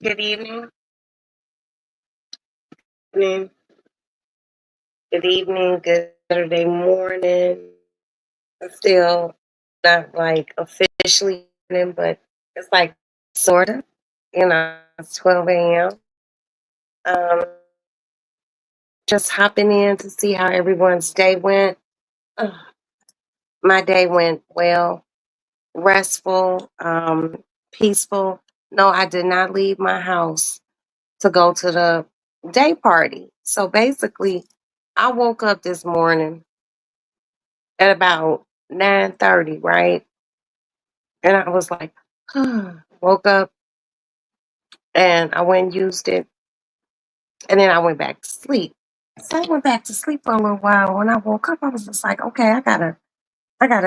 Good evening. Evening. Good evening. Good Saturday morning. It's still not like officially evening, but it's like sort of. It's 12 a.m. Um, just hopping in to see how everyone's day went. Ugh, my day went well, restful, peaceful. No, I did not leave my house to go to the day party. So basically, I woke up this morning at about 9:30, right? And I was like, woke up and I went and used it. And then I went back to sleep. So I went back to sleep for a little while. When I woke up, I was just like, okay, I gotta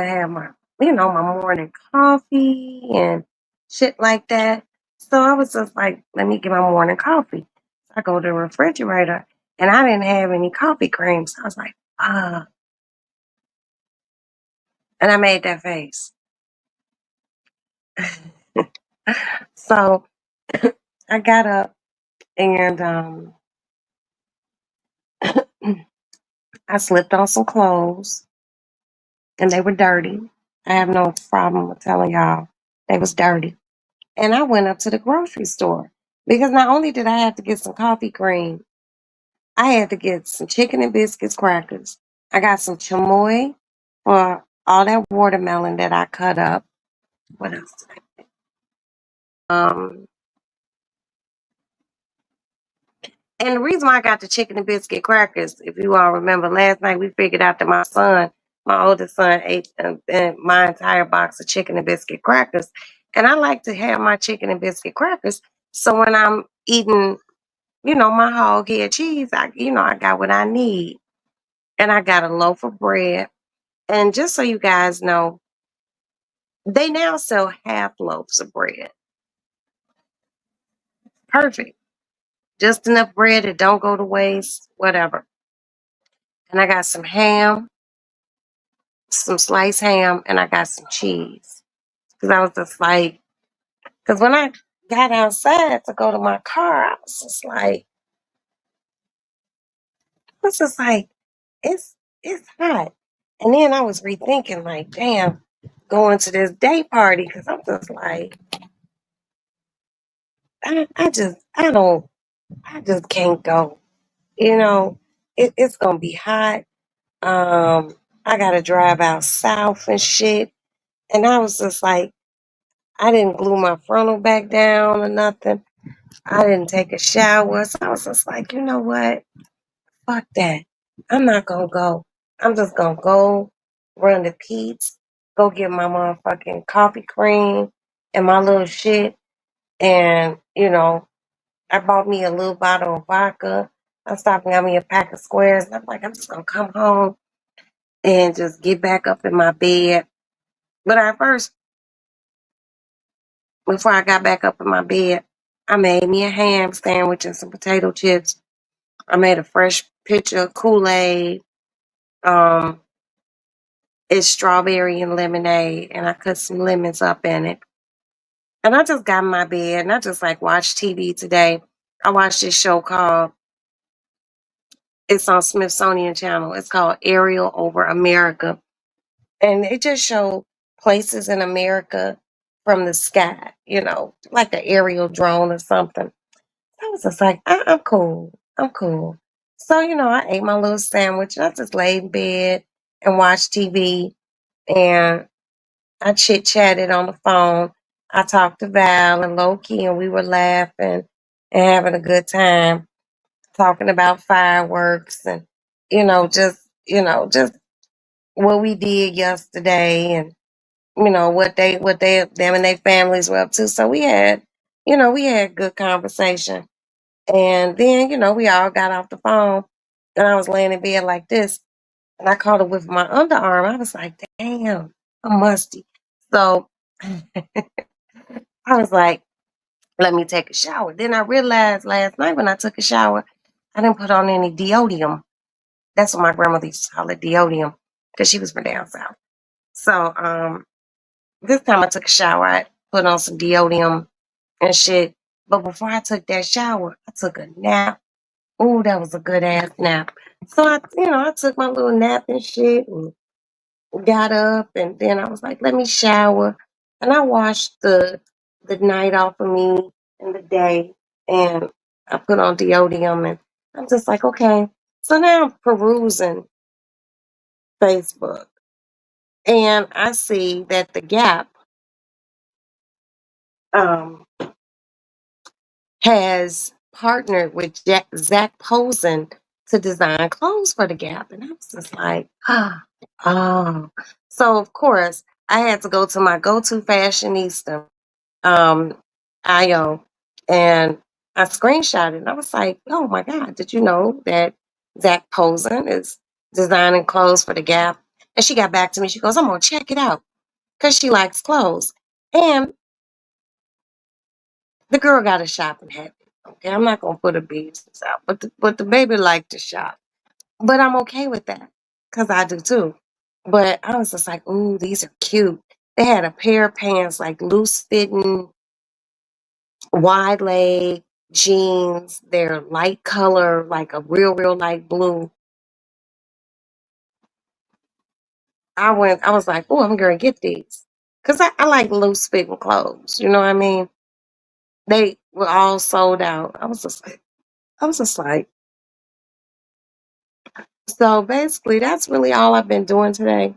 have my morning coffee and shit like that. So I was just like, let me get my morning coffee. So I go to the refrigerator and I didn't have any coffee cream. So I was like, ah, and I made that face. So I got up and I slipped on some clothes and they were dirty. I have no problem with telling y'all they was dirty. And I went up to the grocery store because not only did I have to get some coffee cream, I had to get some chicken and biscuits crackers. I got some chamoy for all that watermelon that I cut up. What else? Um, and the reason why I got the chicken and biscuit crackers, if you all remember, last night we figured out that my oldest son, ate my entire box of chicken and biscuit crackers. And I like to have my chicken and biscuit crackers. So when I'm eating, my hog head cheese, I got what I need. And I got a loaf of bread. And just so you guys know, they now sell half loaves of bread. Perfect. Just enough bread that don't go to waste, whatever. And I got some ham, some sliced ham, and I got some cheese. Because I was just like, because when I got outside to go to my car, I was just like, it's hot. And then I was rethinking, like, damn, going to this day party, because I'm just like, I just can't go. It's gonna be hot. I gotta drive out south and shit. And I was just like, I didn't glue my frontal back down or nothing. I didn't take a shower. So I was just like, you know what? Fuck that. I'm not gonna go. I'm just gonna go run the Pete's, go get my motherfucking coffee cream and my little shit. And, I bought me a little bottle of vodka. I stopped and got me a pack of squares. And I'm like, I'm just gonna come home and just get back up in my bed. But at first, before I got back up in my bed, I made me a ham sandwich and some potato chips. I made a fresh pitcher of Kool-Aid. Um, it's strawberry and lemonade, and I cut some lemons up in it. And I just got in my bed and I just like watched TV today. I watched this show called it's on Smithsonian Channel. It's called Aerial Over America. And it just showed places in America from the sky, like an aerial drone or something. I was just like, I'm cool. I'm cool. So, I ate my little sandwich and I just laid in bed and watched TV and I chit chatted on the phone. I talked to Val and low key and we were laughing and having a good time talking about fireworks and, just what we did yesterday and what they them and their families were up to. So we had good conversation. And then, we all got off the phone and I was laying in bed like this and I caught it with my underarm. I was like, damn, I'm musty. So I was like, let me take a shower. Then I realized last night when I took a shower, I didn't put on any deodium. That's what my grandmother used to call it, deodium, because she was from down south. So this time I took a shower, I put on some deodium and shit. But before I took that shower, I took a nap. Oh, that was a good ass nap. So I took my little nap and shit and got up and then I was like, let me shower. And I washed the night off of me and the day and I put on deodorant and I'm just like, okay. So now I'm perusing Facebook and I see that the Gap um has partnered with Zach Posen to design clothes for the Gap. And I was just like, oh. So, of course, I had to go to my go to fashionista, um, IO, and I screenshot it. And I was like, oh my God, did you know that Zach Posen is designing clothes for the Gap? And she got back to me. She goes, I'm going to check it out because she likes clothes. And the girl got a shopping habit. Okay, I'm not gonna put her business out, but the baby liked to shop. But I'm okay with that because I do too. But I was just like, ooh, these are cute. They had a pair of pants, like loose fitting, wide leg jeans. They're light color, like a real light blue. I was like, oh, I'm gonna get these because I like loose fitting clothes. You know what I mean? They were all sold out. I was just like. So basically, that's really all I've been doing today.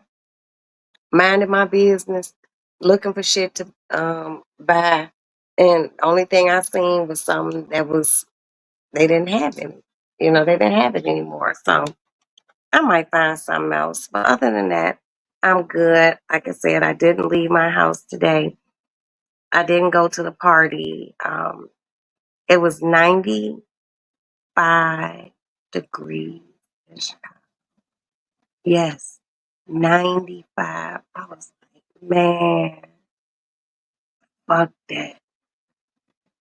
Minding my business, looking for shit to buy. And only thing I seen was something that was, they didn't have it. They didn't have it anymore. So I might find something else. But other than that, I'm good. Like I said, I didn't leave my house today. I didn't go to the party. It was 95 degrees. Yes, 95. I was like, man, fuck that.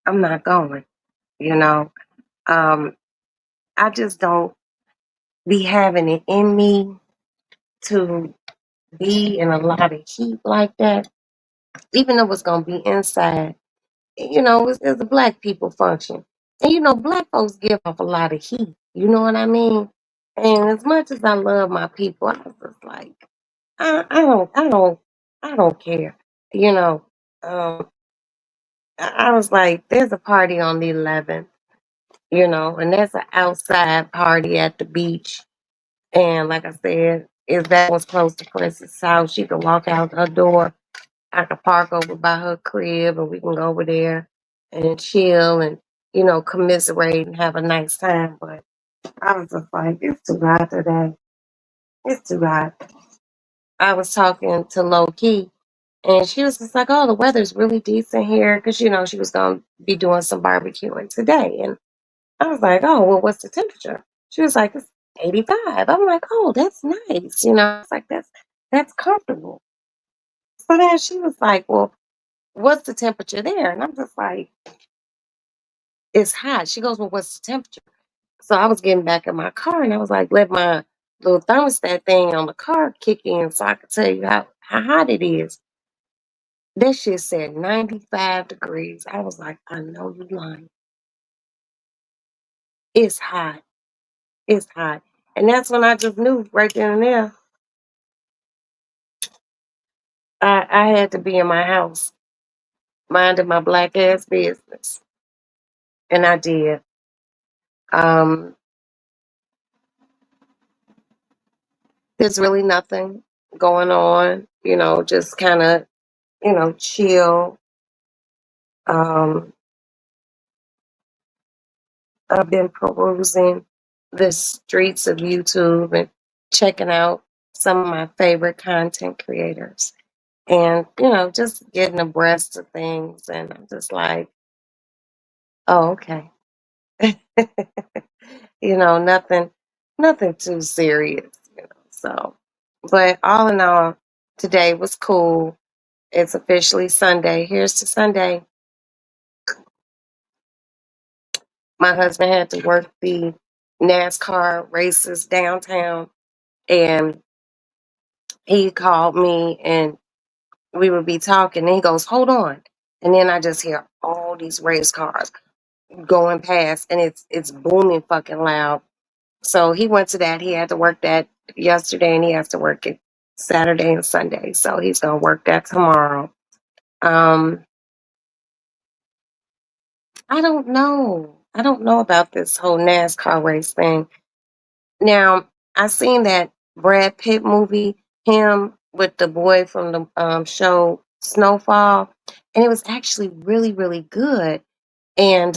I'm not going, you know. Um, I just don't be having it in me to be in a lot of heat like that, even though it's gonna be inside. It's a black people function. And black folks give off a lot of heat. You know what I mean? And as much as I love my people, I was just like, I don't care. You know, um, I was like, there's a party on the 11th, and that's an outside party at the beach. And like I said, if that was close to Princess house, she could walk out her door. I could park over by her crib and we can go over there and chill and, commiserate and have a nice time. But I was just like, it's too hot today. It's too hot. I was talking to Low Key, and she was just like, "Oh, the weather's really decent here," because she was gonna be doing some barbecuing today, and I was like, "Oh, well, what's the temperature?" She was like, "It's 85." I'm like, "Oh, that's nice," It's like that's comfortable. So then she was like, "Well, what's the temperature there?" And I'm just like, "It's hot." She goes, "Well, what's the temperature?" So I was getting back in my car, and I was like, "Let my little thermostat thing on the car kick in so I could tell you how hot it is." That shit said 95 degrees. I was like, I know you lying. It's hot. It's hot. And that's when I just knew right then and there, I had to be in my house, minding my black ass business. And I did. Um, there's really nothing going on, just kind of, chill. Um, I've been perusing the streets of YouTube and checking out some of my favorite content creators and just getting abreast of things and I'm just like, oh, okay. Nothing too serious, so but all in all, today was cool. It's officially Sunday. Here's to Sunday. My husband had to work the NASCAR races downtown and he called me and we would be talking and he goes, hold on. And then I just hear all these race cars. going past, and it's booming fucking loud. So he went to that. He had to work that yesterday, and he has to work it Saturday and Sunday. So he's gonna work that tomorrow. Um, I don't know. I don't know about this whole NASCAR race thing. Now, I seen that Brad Pitt movie, him with the boy from the show Snowfall, and it was actually really, really good. And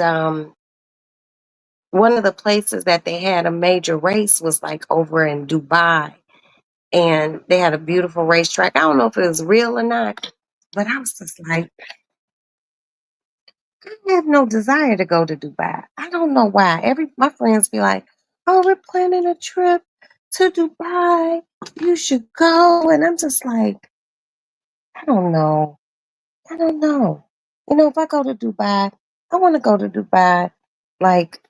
one of the places that they had a major race was like over in Dubai, and they had a beautiful racetrack. I don't know if it was real or not, but I was just like, I have no desire to go to Dubai. I don't know why. Every my friends be like, "Oh, we're planning a trip to Dubai. You should go." And I'm just like, I don't know. I don't know. If I go to Dubai, I want to go to Dubai like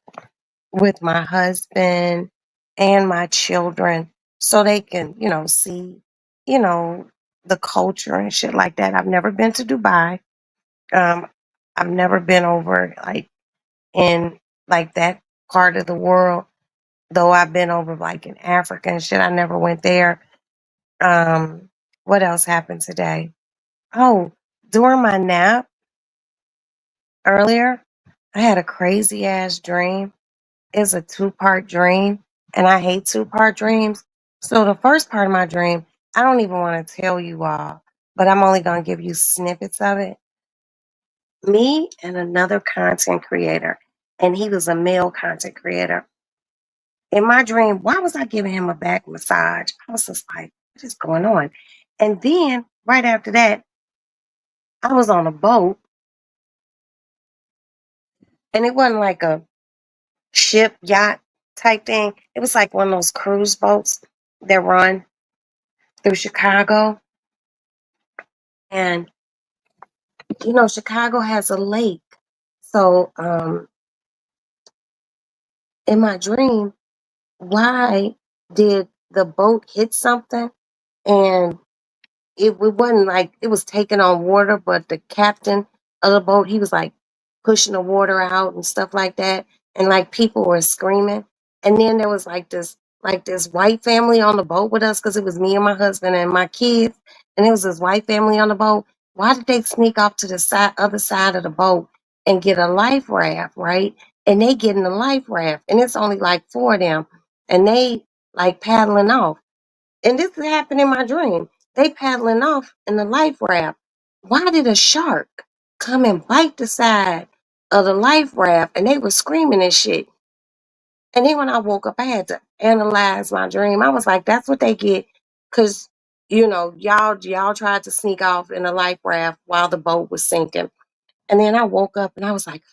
with my husband and my children so they can, see, you know, the culture and shit like that. I've never been to Dubai. Um, I've never been over like in like that part of the world. Though I've been over like in Africa and shit, I never went there. Um, what else happened today? Oh, during my nap earlier, I had a crazy ass dream. It's a two-part dream, and I hate two-part dreams. So the first part of my dream, I don't even want to tell you all, but I'm only going to give you snippets of it. Me and another content creator, and he was a male content creator. In my dream, why was I giving him a back massage? I was just like, what is going on? And then right after that, I was on a boat, and it wasn't like a ship, yacht type thing. It was like one of those cruise boats that run through Chicago. And, Chicago has a lake. So in my dream, why did the boat hit something? And it wasn't like it was taking on water, but the captain of the boat, he was like pushing the water out and stuff like that. And like people were screaming. And then there was like this white family on the boat with us because it was me and my husband and my kids. And there was this white family on the boat. Why did they sneak off to the other side of the boat and get a life raft, right? And they get in the life raft. And it's only like four of them. And they like paddling off. And this happened in my dream. They paddling off in the life raft. Why did a shark come and bite the side of the life raft? And they were screaming and shit. And then when I woke up, I had to analyze my dream. I was like, that's what they get. Cause, y'all tried to sneak off in a life raft while the boat was sinking. And then I woke up and I was like,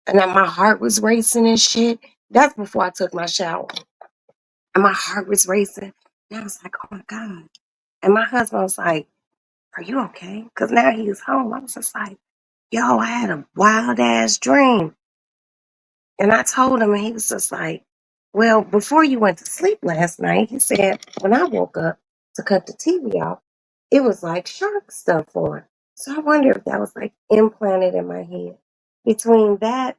and then my heart was racing and shit. That's before I took my shower. And my heart was racing. And I was like, oh my God. And my husband was like, are you okay? Because now he's home. I was just like, yo, I had a wild ass dream. And I told him, and he was just like, well, before you went to sleep last night, he said, when I woke up to cut the TV off, it was like shark stuff on. So I wonder if that was like implanted in my head. Between that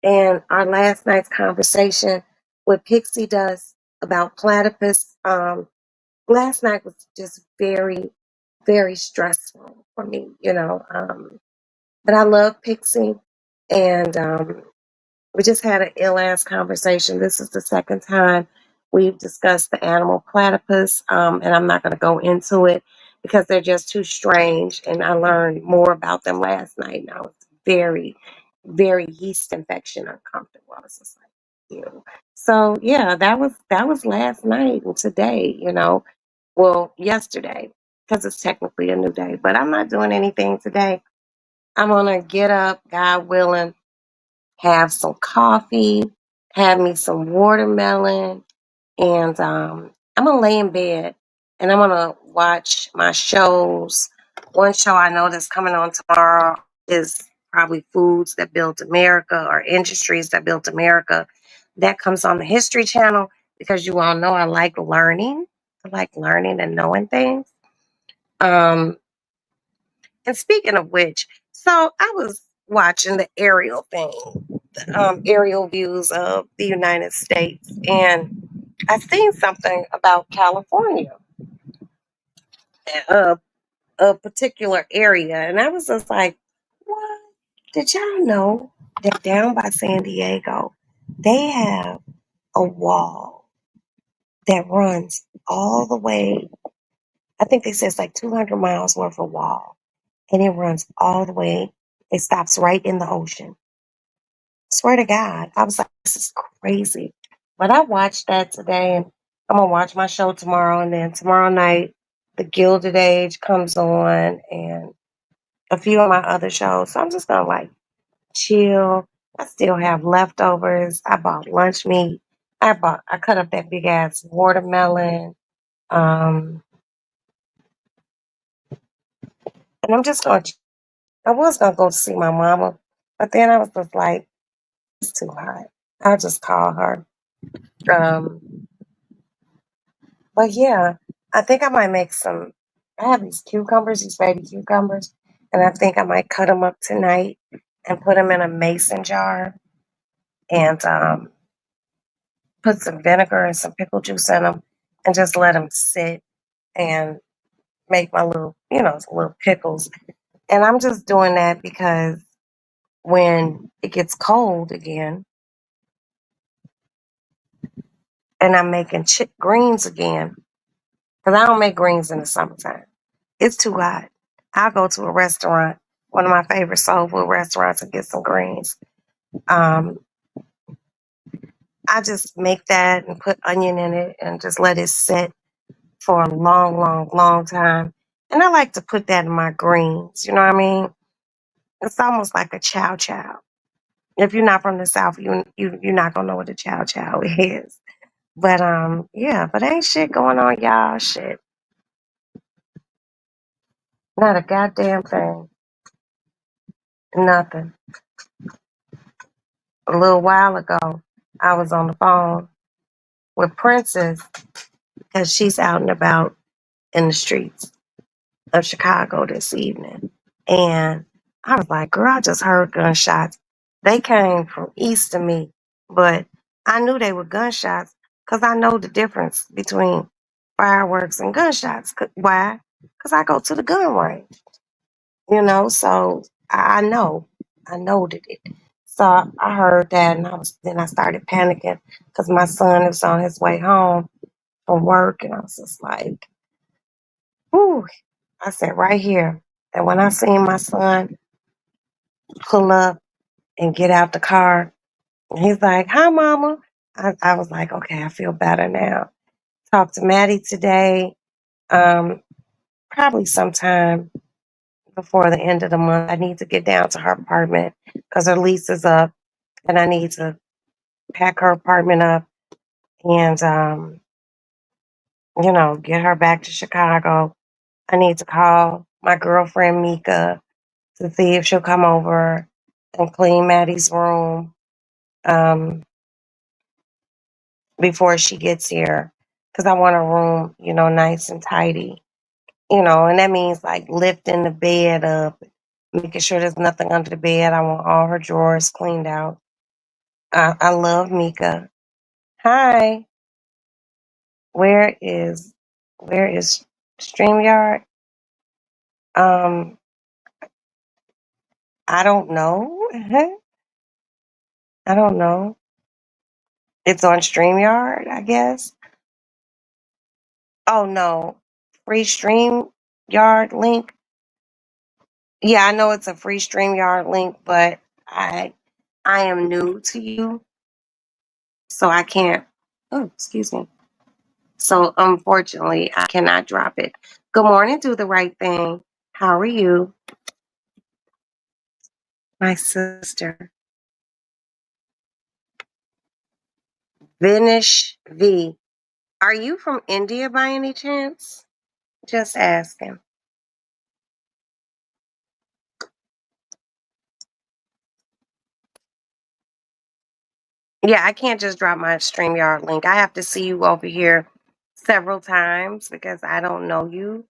and our last night's conversation with Pixie Dust about platypus, last night was just very, very stressful for me. But I love Pixie, and we just had an ill ass conversation. This is the second time we've discussed the animal platypus, and I'm not going to go into it because they're just too strange. And I learned more about them last night, and I was very, very yeast infection uncomfortable. I was just like, ew. So yeah, that was last night and today. Well, yesterday, because it's technically a new day, but I'm not doing anything today. I'm going to get up, God willing, have some coffee, have me some watermelon, and I'm going to lay in bed and I'm going to watch my shows. One show I know that's coming on tomorrow is probably Foods That Built America or Industries That Built America. That comes on the History Channel because you all know I like learning. I like learning and knowing things. Um, and speaking of which, so I was watching the aerial thing, aerial views of the United States, and I seen something about California, a, a particular area, and I was just like, what? Did y'all know that down by San Diego, they have a wall that runs all the way? I think they said it's like 200 miles worth of wall, and it runs all the way. It stops right in the ocean. Swear to God, I was like, this is crazy. But I watched that today, and I'm gonna watch my show tomorrow, and then tomorrow night, The Gilded Age comes on, and a few of my other shows. So I'm just gonna like chill. I still have leftovers. I bought lunch meat. I cut up that big ass watermelon. Um, and I'm just gonna. I was gonna go see my mama, but then I was just like, it's too hot. I'll just call her. Um, but yeah, I think I might make some. I have these cucumbers, these baby cucumbers, and I think I might cut them up tonight and put them in a mason jar and put some vinegar and some pickle juice in them and just let them sit and make my little, little pickles. And I'm just doing that because when it gets cold again and I'm making greens again, because I don't make greens in the summertime. It's too hot. I'll go to a restaurant, one of my favorite soul food restaurants, and get some greens. Um, I just make that and put onion in it and just let it sit for a long, long, long time. And I like to put that in my greens. You know what I mean? It's almost like a chow chow. If you're not from the South, you're not gonna know what a chow chow is. But yeah, but ain't shit going on, y'all. Shit, not a goddamn thing. Nothing. A little while ago, I was on the phone with Princess because she's out and about in the streets of Chicago this evening. And I was like, girl, I just heard gunshots. They came from east of me, but I knew they were gunshots because I know the difference between fireworks and gunshots. Why? Because I go to the gun range, so I know. I know that it. So I heard that, and then I started panicking because my son was on his way home from work, and I was just like, "Whew!" I said, "Right here." And when I seen my son pull up and get out the car, and he's like, "Hi, mama." I was like, "Okay, I feel better now." Talked to Maddie today. Um, Probably sometime before the end of the month. I need to get down to her apartment because her lease is up, and I need to pack her apartment up and get her back to Chicago. I need to call my girlfriend Mika to see if she'll come over and clean Maddie's room um, before she gets here because I want her room, nice and tidy, and that means like lifting the bed up, making sure there's nothing under the bed. I want all her drawers cleaned out. I love Mika. Hi, where is where is StreamYard? Um, I don't know. I don't know. It's on StreamYard, I guess. Oh no, free StreamYard link. Yeah, I know it's a free StreamYard link, but I am new to you, so I can't. Oh, excuse me. So unfortunately, I cannot drop it. Good morning, do the right thing. How are you, my sister? Vinish V. Are you from India by any chance? Just asking. Yeah, I can't just drop my StreamYard link. I have to see you over here several times because I don't know you.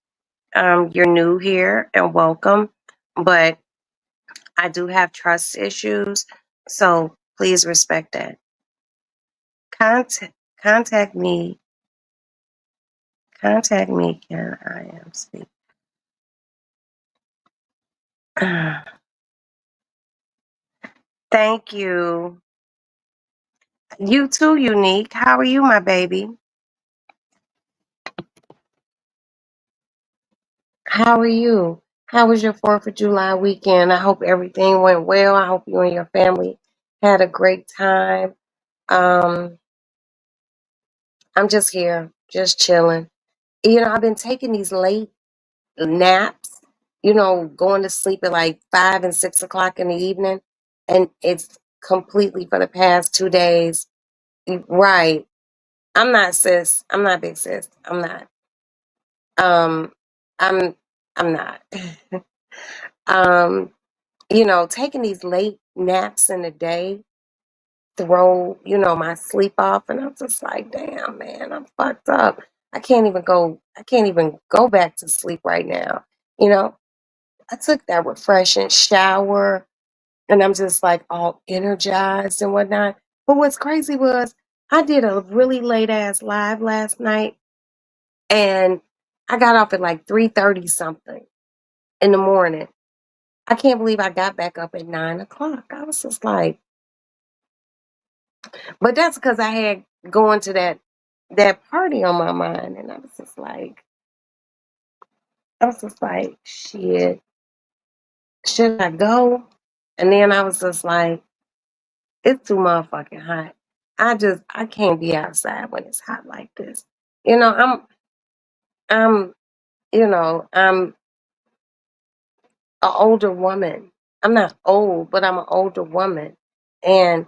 You're new here and welcome. But I do have trust issues, so please respect that. Contact me. Contact me. Can I am speak? Thank you. You too, Unique. How are you, my baby? How are you? How was your 4th of July weekend? I hope everything went well. I hope you and your family had a great time. Um, I'm just here, just chilling. I've been taking these late naps, going to sleep at like 5 and 6 o'clock in the evening. And it's completely for the past 2 days. Right. I'm not sis. I'm not big sis. I'm not. Um, I'm I'm not. um, taking these late naps in the day throw, my sleep off, and I'm just like, damn man, I'm fucked up. I can't even go back to sleep right now. You know, I took that refreshing shower and I'm just like all energized and whatnot. But what's crazy was I did a really late ass live last night and I got off at like 3:30 something in the morning. I can't believe I got back up at 9 o'clock. I was just like, but that's because I had going to that party on my mind, and I was just like, shit, should I go? And then I was just like, it's too motherfucking hot. I can't be outside when it's hot like this. You know, I'm I'm an older woman. I'm not old, but I'm an older woman. And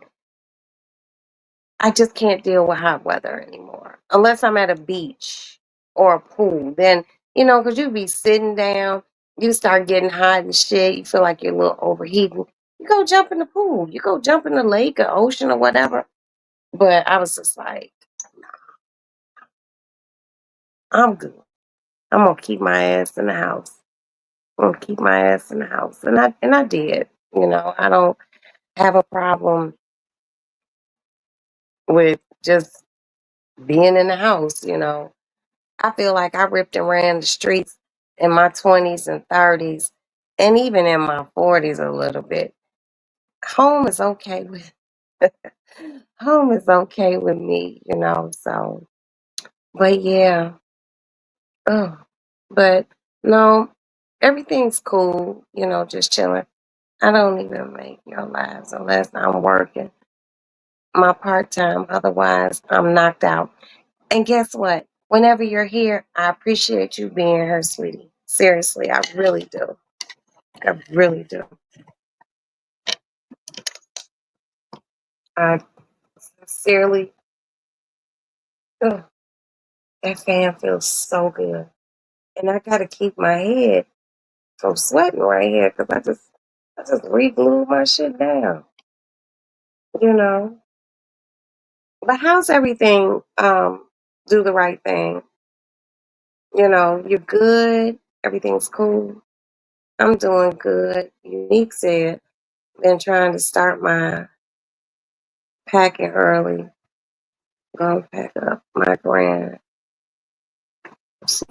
I just can't deal with hot weather anymore. Unless I'm at a beach or a pool. Then, because you be sitting down, you start getting hot and shit, you feel like you're a little overheating. You go jump in the pool. You go jump in the lake or ocean or whatever. But I was just like, I'm good. I'm gonna keep my ass in the house. I'm gonna keep my ass in the house. And I did. I don't have a problem with just being in the house. I feel like I ripped and ran the streets in my 20s and 30s, and even in my 40s a little bit. Home is okay with home is okay with me. So, but yeah, oh, but no, everything's cool. Just chilling. I don't even make your lives unless I'm working my part time. Otherwise, I'm knocked out. And guess what? Whenever you're here, I appreciate you being here, sweetie. Seriously, I really do. I really do. I sincerely, ugh, that fan feels so good. And I got to keep my head from sweating right here because I just re-glued my shit down, you know. But how's everything? Do the right thing. You're good. Everything's cool. I'm doing good. Unique said, been trying to start my packing early. Gonna pack up my grand.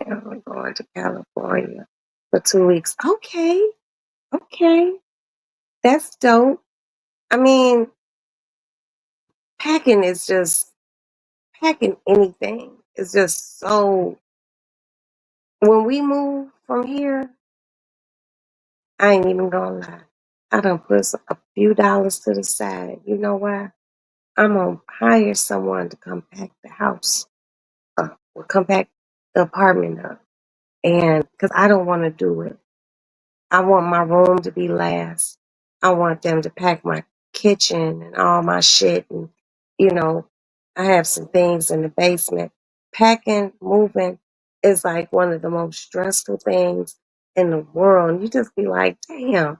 I'm going to California for 2 weeks. Okay, okay, that's dope. I mean, packing is just packing anything is just so. When we move from here, I ain't even gonna lie. I done put a few dollars to the side. You know why? I'm gonna hire someone to come pack the house, come pack the apartment up, and because I don't want to do it. I want my room to be last. I want them to pack my kitchen and all my shit. And, you know, I have some things in the basement. Packing, moving is like one of the most stressful things in the world. And you just be like, damn,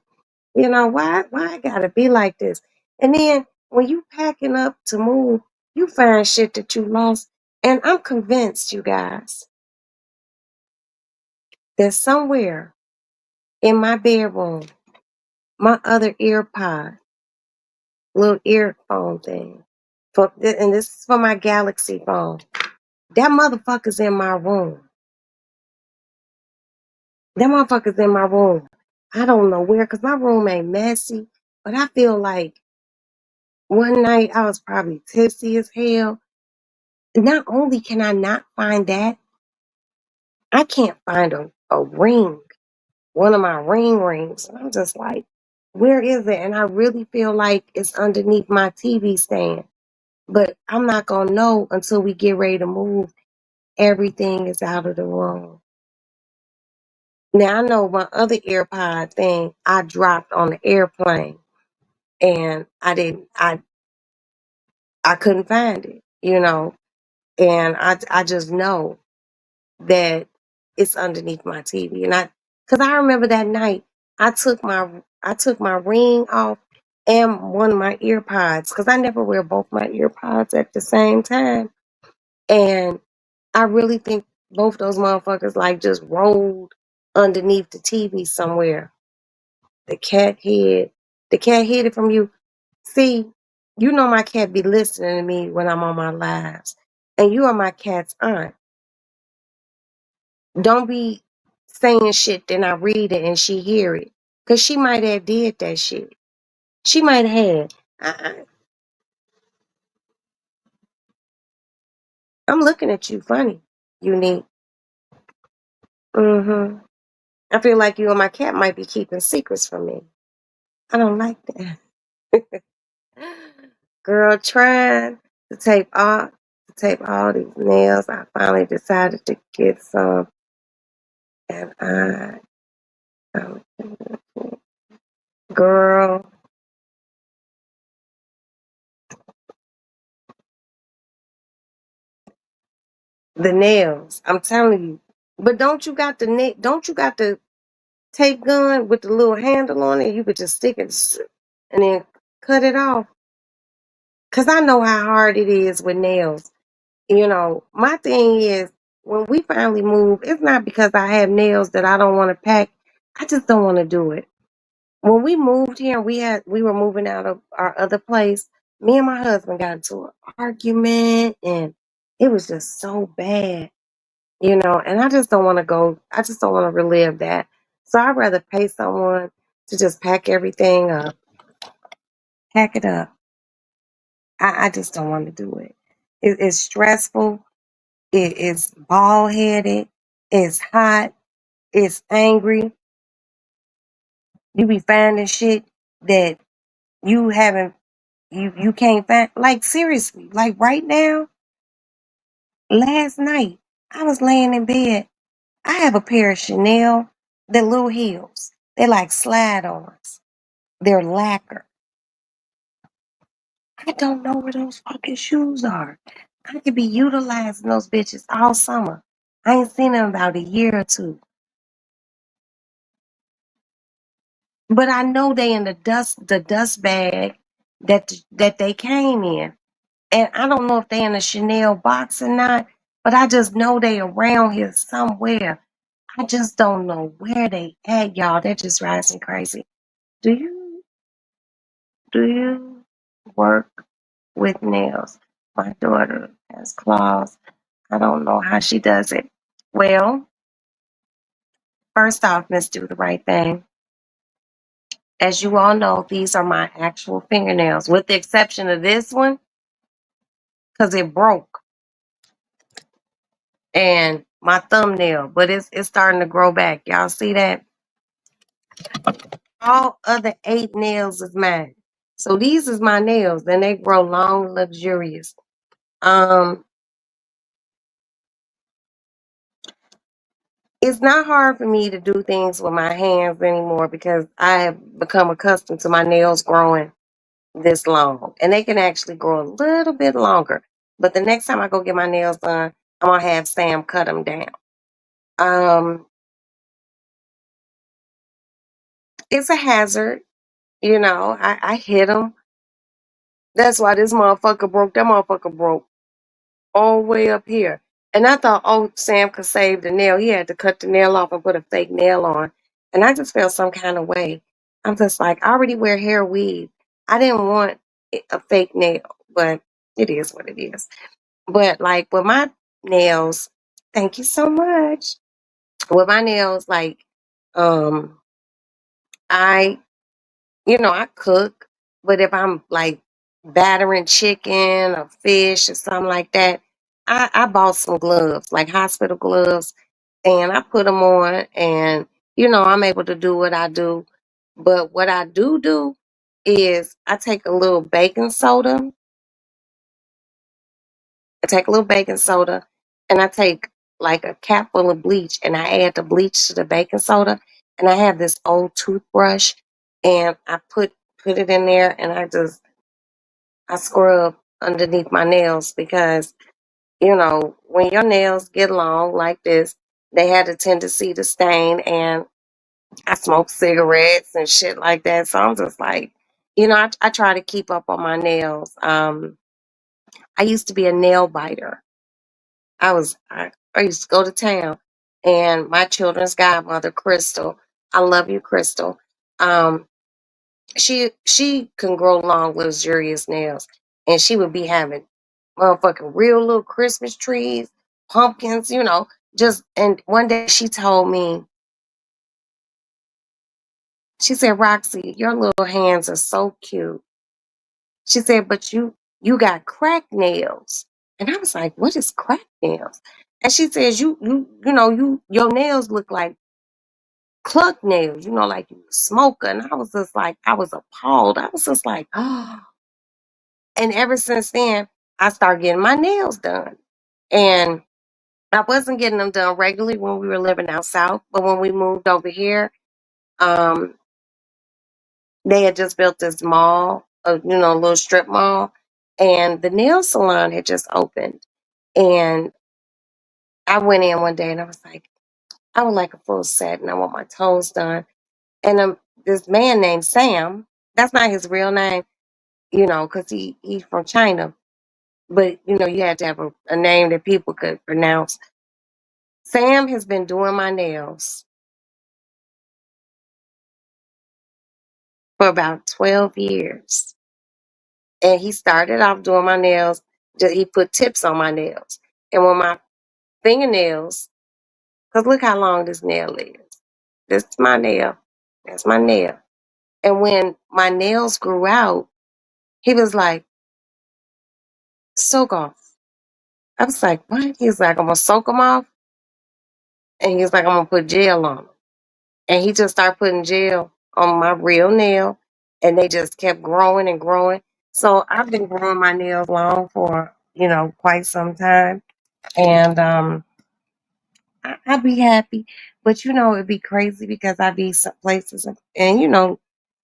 why I gotta be like this? And then when you packing up to move, you find shit that you lost. And I'm convinced, you guys, that somewhere in my bedroom, my other earpod, little earphone thing. And this is for my Galaxy phone. That motherfucker's in my room. That motherfucker's in my room. I don't know where, because my room ain't messy. But I feel like one night I was probably tipsy as hell. Not only can I not find that, I can't find a ring, one of my ring rings. And I'm just like, where is it? And I really feel like it's underneath my TV stand. But I'm not going to know until we get ready to move. Everything is out of the room. Now I know my other AirPod thing I dropped on the airplane, and I couldn't find it, and I just know that it's underneath my TV. And because I remember that night I took my ring off and one of my earpods, because I never wear both my earpods at the same time. And I really think both those motherfuckers like just rolled underneath the TV somewhere. The cat hid. The cat hid it from you. See, you know my cat be listening to me when I'm on my lives. And you are my cat's aunt. Don't be saying shit, then I read it and she hear it. Because she might have did that shit. She might have. I, I'm looking at you funny, Unique. Mm-hmm. I feel like you and my cat might be keeping secrets from me. I don't like that. Girl, trying to tape all these nails. I finally decided to get some, and um, girl, the nails. I'm telling you. But don't you got the tape gun with the little handle on it? You could just stick it and then cut it off. Cause I know how hard it is with nails. My thing is, when we finally move, it's not because I have nails that I don't want to pack. I just don't want to do it. When we moved here, we were moving out of our other place. Me and my husband got into an argument, and it was just so bad. And I just don't want to go. I just don't want to relive that. So I'd rather pay someone to just pack everything up, pack it up. I just don't want to do it. It's stressful. It is bald headed. It's hot. It's angry. You be finding shit that you haven't you can't find. Like seriously, like right now, last night I was laying in bed. I have a pair of Chanel, the little heels. They're like slide-ons. They're lacquer. I don't know where those fucking shoes are. I could be utilizing those bitches all summer. I ain't seen them about a year or two. But I know they in the dust bag that they came in. And I don't know if they in a Chanel box or not, but I just know they around here somewhere. I just don't know where they at, y'all. That just drives me crazy. Do you do you work with nails? My daughter has claws. I don't know how she does it. Well, first off, Miss Do the Right Thing. As you all know, these are my actual fingernails, with the exception of this one, because it broke, and my thumbnail, but it's starting to grow back. Y'all see that? All other 8 nails is mine. So these is my nails, and they grow long, luxurious. Um, it's not hard for me to do things with my hands anymore because I have become accustomed to my nails growing this long, and they can actually grow a little bit longer. But the next time I go get my nails done, I'm gonna have Sam cut them down. Um, it's a hazard, I hit him. That's why this motherfucker broke. That motherfucker broke all the way up here. And I thought, oh, Sam could save the nail. He had to cut the nail off and put a fake nail on. And I just felt some kind of way. I'm just like, I already wear hair weave. I didn't want a fake nail, but it is what it is. But like with my nails, thank you so much. With my nails, like, um, I, I cook, but if I'm like battering chicken or fish or something like that, I bought some gloves, like hospital gloves, and I put them on, and I'm able to do what I do. But what I do is I take a little baking soda. I take a little baking soda, and I take like a cap full of bleach, and I add the bleach to the baking soda, and I have this old toothbrush, and I put it in there, and I scrub underneath my nails because when your nails get long like this, they have a tendency to stain, and I smoke cigarettes and shit like that. So I'm just like, I try to keep up on my nails. I used to be a nail biter. I used to go to town, and my children's godmother, Crystal, I love you, Crystal. Um, she can grow long, luxurious nails, and she would be having motherfucking real little Christmas trees, pumpkins, just. And one day she told me, she said, Roxy, your little hands are so cute. She said, but you got cracked nails. And I was like, what is cracked nails? And she says, your nails look like cluck nails, like you smoker. And I was just like, I was appalled. I was just like, oh. And ever since then, I started getting my nails done. And I wasn't getting them done regularly when we were living out south, but when we moved over here, um, they had just built this mall, a little strip mall, and the nail salon had just opened. And I went in one day and I was like, I would like a full set and I want my toes done. And this man named Sam, that's not his real name, because he's from China. But, you had to have a name that people could pronounce. Sam has been doing my nails for about 12 years. And he started off doing my nails, he put tips on my nails. And when my fingernails, because look how long this nail is. This is my nail. That's my nail. And when my nails grew out, he was like, soak off. I was like, what? He's like, I'm going to soak them off. And he's like, I'm going to put gel on them. And he just started putting gel on my real nail. And they just kept growing and growing. So I've been growing my nails long for, quite some time. And I'd be happy. But, it'd be crazy because I'd be some places and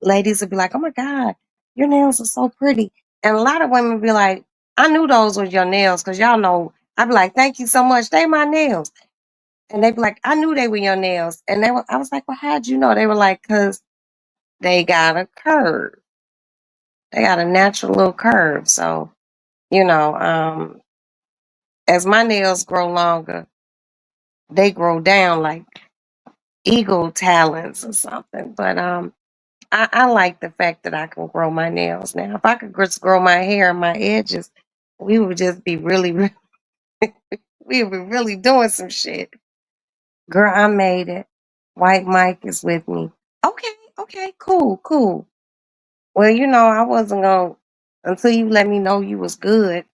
ladies would be like, oh my God, your nails are so pretty. And a lot of women be like, I knew those was your nails because y'all know. I'd be like, thank you so much. They my nails. And they'd be like, I knew they were your nails. And I was like, well, how'd you know? They were like, because they got a curve. They got a natural little curve. So, you know, um, as my nails grow longer, they grow down like eagle talons or something. But I like the fact that I can grow my nails now. If I could just grow my hair and my edges, we would just be we would be really doing some shit. Girl, I made it. White Mike is with me. Okay, okay, cool, cool. Well, I wasn't going to until you let me know you was good.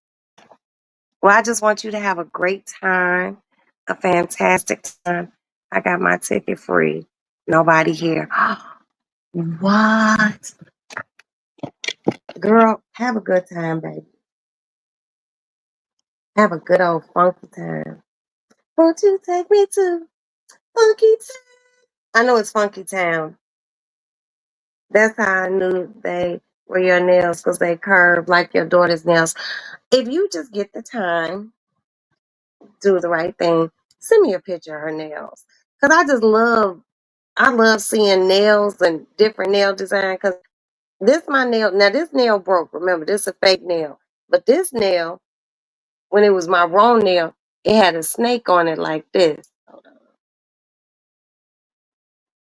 Well, I just want you to have a great time, a fantastic time. I got my ticket free. Nobody here. What? Girl, have a good time, baby. Have a good old funky time. Won't you take me to Funky Town? I know it's Funky Town. That's how I knew they were your nails because they curved like your daughter's nails. If you just get the time, do the right thing, send me a picture of her nails. Because I love seeing nails and different nail design. Because this nail broke. Remember, this is a fake nail. But this nail, when it was my raw nail, it had a snake on it like this. Hold on.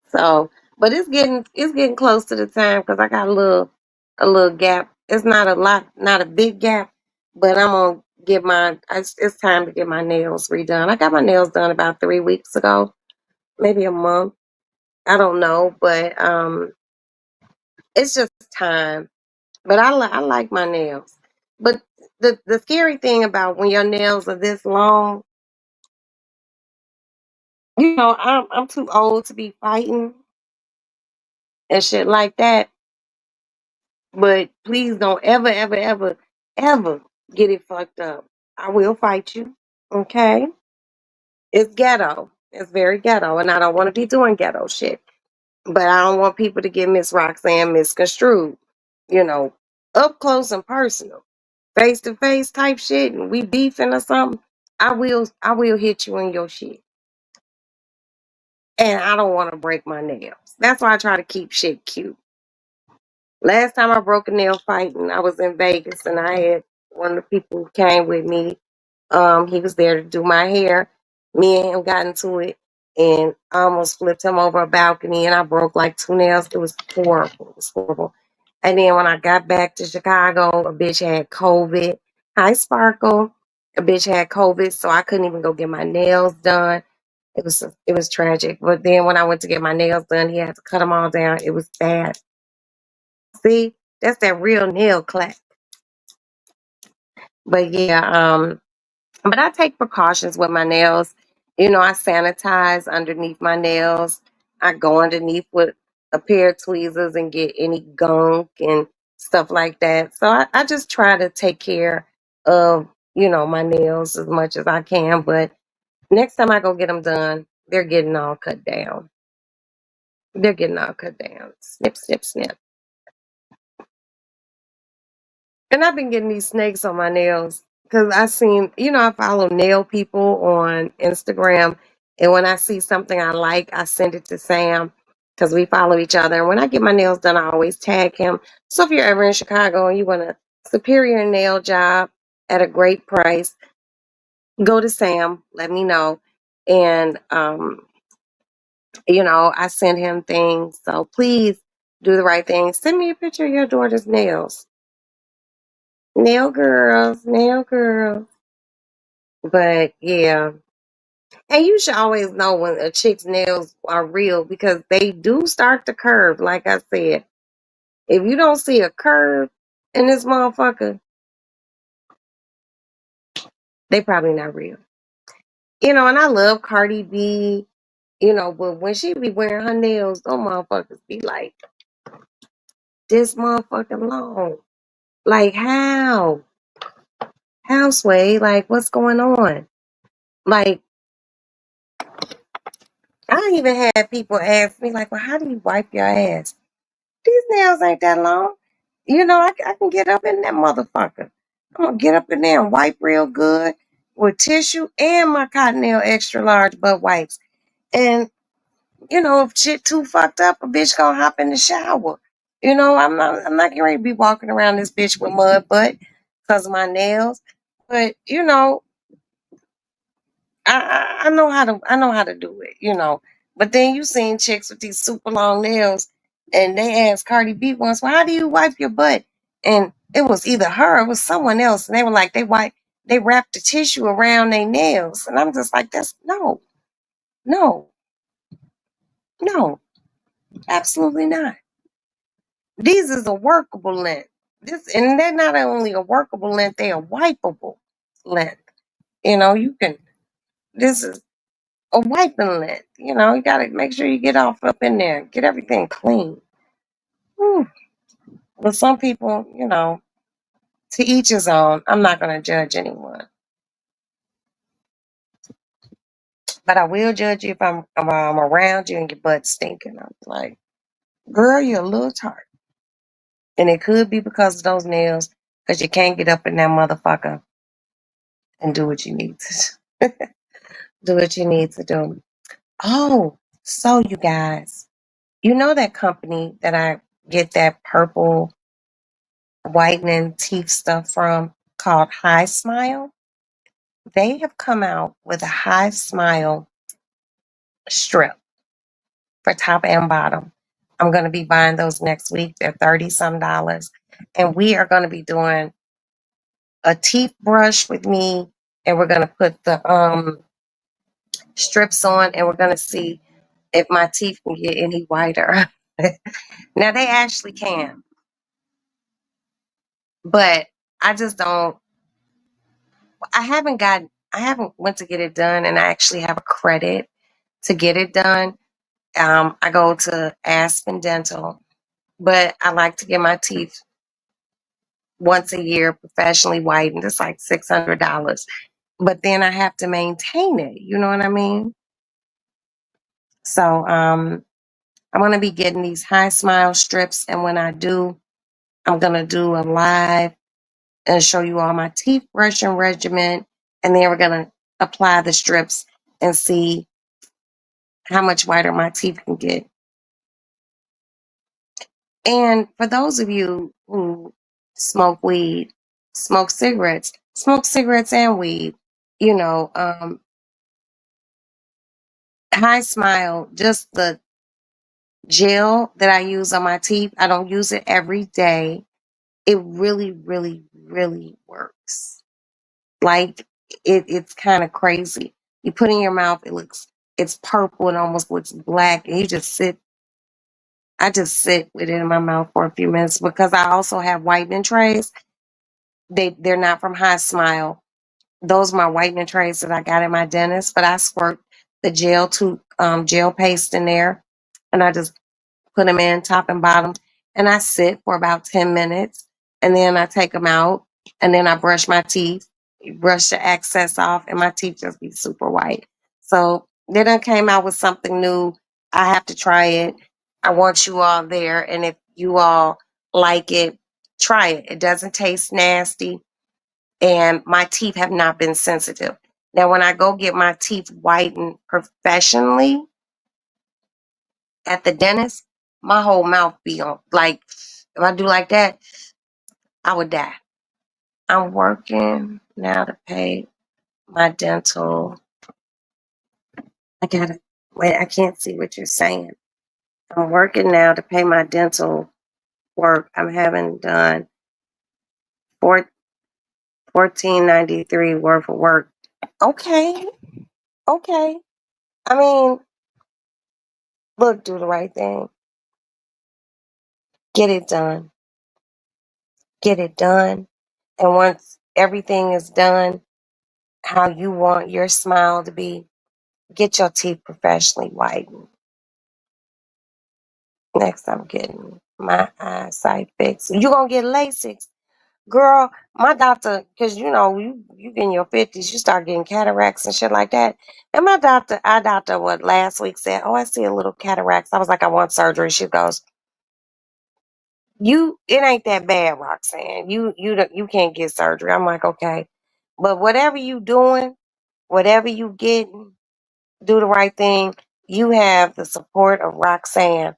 So But it's getting close to the time because I got a little gap. It's not a lot, not a big gap, but I'm gonna get it's time to get my nails redone. I got my nails done about 3 weeks ago, maybe a month. I don't know, but it's just time. But I like my nails. But the scary thing about when your nails are this long, I'm too old to be fighting and shit like that. But please don't ever, ever, ever, ever get it fucked up. I will fight you. Okay? It's ghetto. It's very ghetto. And I don't want to be doing ghetto shit. But I don't want people to get Miss Roxanne misconstrued. You know, up close and personal. Face to face type shit and we beefing or something. I will hit you in your shit. And I don't want to break my nails. That's why I try to keep shit cute. Last time I broke a nail fighting, I was in Vegas and I had one of the people who came with me. He was there to do my hair. Me and him got into it and I almost flipped him over a balcony and I broke like two nails. It was horrible. It was horrible. And then when I got back to Chicago, a bitch had COVID. Hi, Sparkle. A bitch had COVID, so I couldn't even go get my nails done. It was tragic. But then when I went to get my nails done, he had to cut them all down. It was bad. See, that's that real nail clap. But yeah, but I take precautions with my nails. I sanitize underneath my nails. I go underneath with a pair of tweezers and get any gunk and stuff like that. So I just try to take care of, my nails as much as I can. But next time I go get them done, they're getting all cut down. They're getting all cut down. Snip, snip, snip. And I've been getting these snakes on my nails because I follow nail people on Instagram. And when I see something I like, I send it to Sam because we follow each other. And when I get my nails done, I always tag him. So if you're ever in Chicago and you want a superior nail job at a great price, go to Sam, let me know. And, I send him things. So please do the right thing. Send me a picture of your daughter's nails. Nail girls, nail girls. But yeah. And you should always know when a chick's nails are real because they do start to curve, like I said. If you don't see a curve in this motherfucker, they probably not real. And I love Cardi B, but when she be wearing her nails, those motherfuckers be like this motherfucking long. Like how? How, Sway? Like what's going on? Like I even had people ask me like, well, how do you wipe your ass? These nails ain't that long. I can get up in that motherfucker. I'm gonna get up in there and wipe real good with tissue and my Cottonelle extra large butt wipes. And if shit too fucked up, a bitch gonna hop in the shower. I'm not getting ready to be walking around this bitch with mud butt because of my nails. But I know how to do it. But then you seen chicks with these super long nails, and they asked Cardi B once, "Well, how do you wipe your butt?" And it was either her, or it was someone else, and they were like, they wrapped the tissue around their nails, and I'm just like, that's no, no, no, absolutely not. These is a workable length. And they're not only a workable length, they are wipeable length. You can. This is a wiping lint. You got to make sure you get off up in there, get everything clean. Whew. But some people, to each his own. I'm not going to judge anyone, but I will judge you if I'm around you and your butt stinking. I'm like, girl, you're a little tart, and it could be because of those nails, because you can't get up in that motherfucker and do what you need to do what you need to do. Oh, so you guys, that company that I get that purple whitening teeth stuff from called High Smile. They have come out with a High Smile strip for top and bottom. I'm going to be buying those next week. They're 30 some dollars. And we are going to be doing a teeth brush with me, and we're going to put the strips on, and we're going to see if my teeth can get any whiter. Now they actually can, but I just don't. I haven't went to get it done, and I actually have a credit to get it done. I go to Aspen Dental, but I like to get my teeth once a year professionally whitened. It's like $600, but then I have to maintain it. You know what I mean? So I'm gonna be getting these high smile strips, and when I do, I'm gonna do a live and show you all my teeth brushing regimen, and then we're gonna apply the strips and see how much whiter my teeth can get. And for those of you who smoke weed, smoke cigarettes and weed, you know, high smile, just the gel that I use on my teeth, I don't use it every day. It really, really, really works. Like it's kind of crazy. You put it in your mouth, it's purple and almost looks black, and I just sit with it in my mouth for a few minutes because I also have whitening trays. They're not from High Smile. Those are my whitening trays that I got at my dentist, but I squirt the gel paste in there, and I just put them in top and bottom, and I sit for about 10 minutes, and then I take them out, and then I brush my teeth, brush the excess off, and my teeth just be super white. So they done came out with something new. I have to try it. I want you all there, and if you all like it, try it. It doesn't taste nasty, and my teeth have not been sensitive. Now, when I go get my teeth whitened professionally, at the dentist, my whole mouth be on. Like, if I do like that, I would die. I'm working now to pay my dental. I gotta wait. I can't see what you're saying. I'm working now to pay my dental work. I'm having done four, 1493 worth of work. Okay, okay. I mean, look, do the right thing. Get it done. Get it done. And once everything is done, how you want your smile to be, get your teeth professionally whitened. Next, I'm getting my eyesight fixed. You gonna get LASIK, girl? My doctor, because you in your 50s, you start getting cataracts and shit like that. And my doctor, our doctor, what last week said, "Oh, I see a little cataracts." I was like, "I want surgery." She goes, it ain't that bad, Roxanne. You can't get surgery." I'm like, "Okay, but whatever you doing, whatever you getting." Do the right thing. You have the support of Roxanne.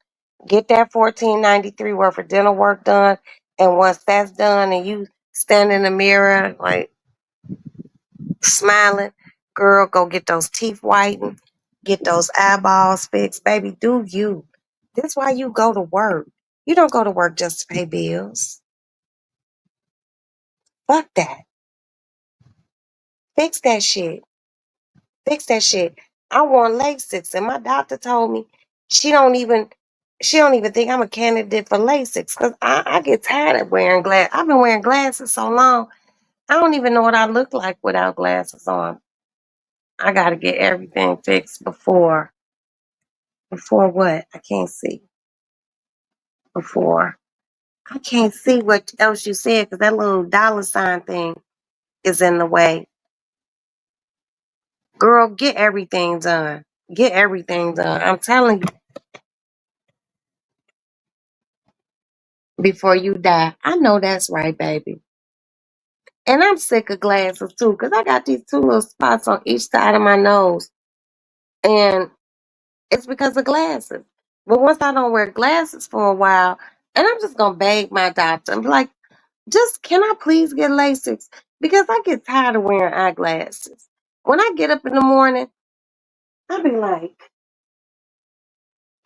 Get that 1493 worth of dental work done. And once that's done and you stand in the mirror like smiling, girl, go get those teeth whitened, get those eyeballs fixed. Baby, do you. That's why you go to work. You don't go to work just to pay bills. Fuck that. Fix that shit. Fix that shit. I want LASIK, and my doctor told me she don't even she don't even think I'm a candidate for LASIK because I get tired of wearing glass. I've been wearing glasses so long, I don't even know what I look like without glasses on. I got to get everything fixed before what? I can't see before. I can't see what else you said because that little dollar sign thing is in the way. Girl, get everything done. Get everything done. I'm telling you, before you die. I know that's right, baby. And I'm sick of glasses too, because I got these two little spots on each side of my nose. And it's because of glasses. But once I don't wear glasses for a while, and I'm just gonna beg my doctor and be like, just can I please get LASIK? Because I get tired of wearing eyeglasses. When I get up in the morning, I be like,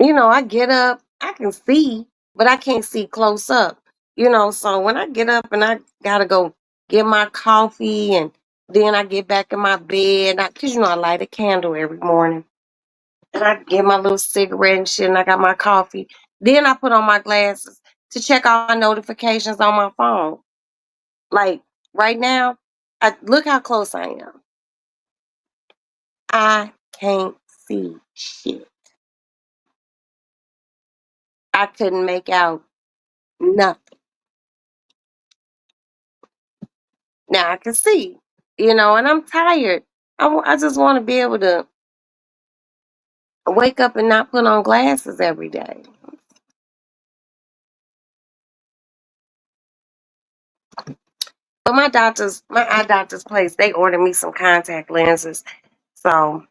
I get up, I can see, but I can't see close up. You know, so when I get up and I gotta go get my coffee and then I get back in my bed, cause you know I light a candle every morning. And I get my little cigarette and shit and I got my coffee. Then I put on my glasses to check all my notifications on my phone. Like right now, look how close I am. I can't see shit. I couldn't make out nothing. Now I can see, and I'm tired. I just want to be able to wake up and not put on glasses every day. But my eye doctor's place, they ordered me some contact lenses. So,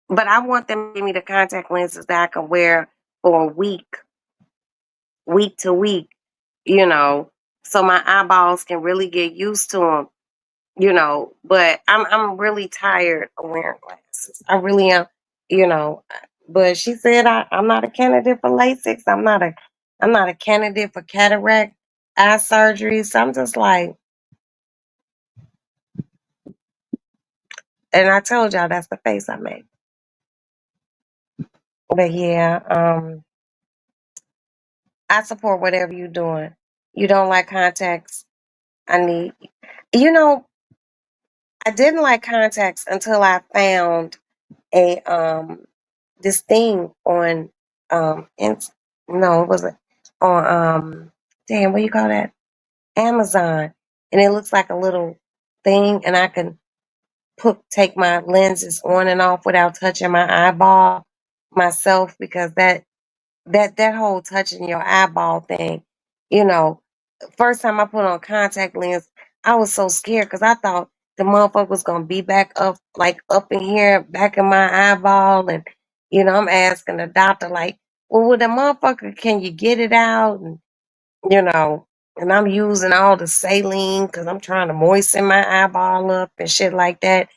but I want them to give me the contact lenses that I can wear for a week, week to week, you know, so my eyeballs can really get used to them. But I'm really tired of wearing glasses. I really am, you know. But she said I'm not a candidate for LASIK. I'm not a candidate for cataract eye surgery. So I'm just like, and I told y'all that's the face I made. But yeah, I support whatever you're doing. You don't like contacts. I need, you know, I didn't like contacts until I found a this thing on no, it wasn't on damn, what do you call that? Amazon. And it looks like a little thing and I can take my lenses on and off without touching my eyeball myself because that whole touching your eyeball thing, you know, first time I put on contact lens, I was so scared because I thought the motherfucker was gonna be back up, like up in here, back in my eyeball, and I'm asking the doctor, like, well, with the motherfucker, can you get it out? And you know, and I'm using all the saline because I'm trying to moisten my eyeball up and shit like that.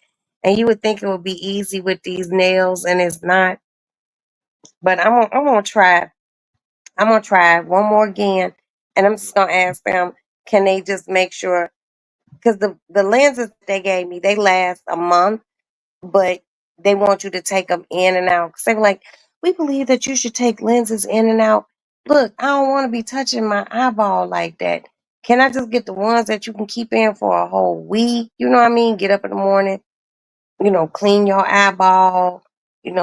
And you would think it would be easy with these nails, and it's not. But I'm gonna try. I'm gonna try one more again, and I'm just gonna ask them, can they just make sure? Because the lenses they gave me, they last a month, but they want you to take them in and out. 'Cause they were like, we believe that you should take lenses in and out. Look, I don't want to be touching my eyeball like that. Can I just get the ones that you can keep in for a whole week? You know what I mean? Get up in the morning, clean your eyeball,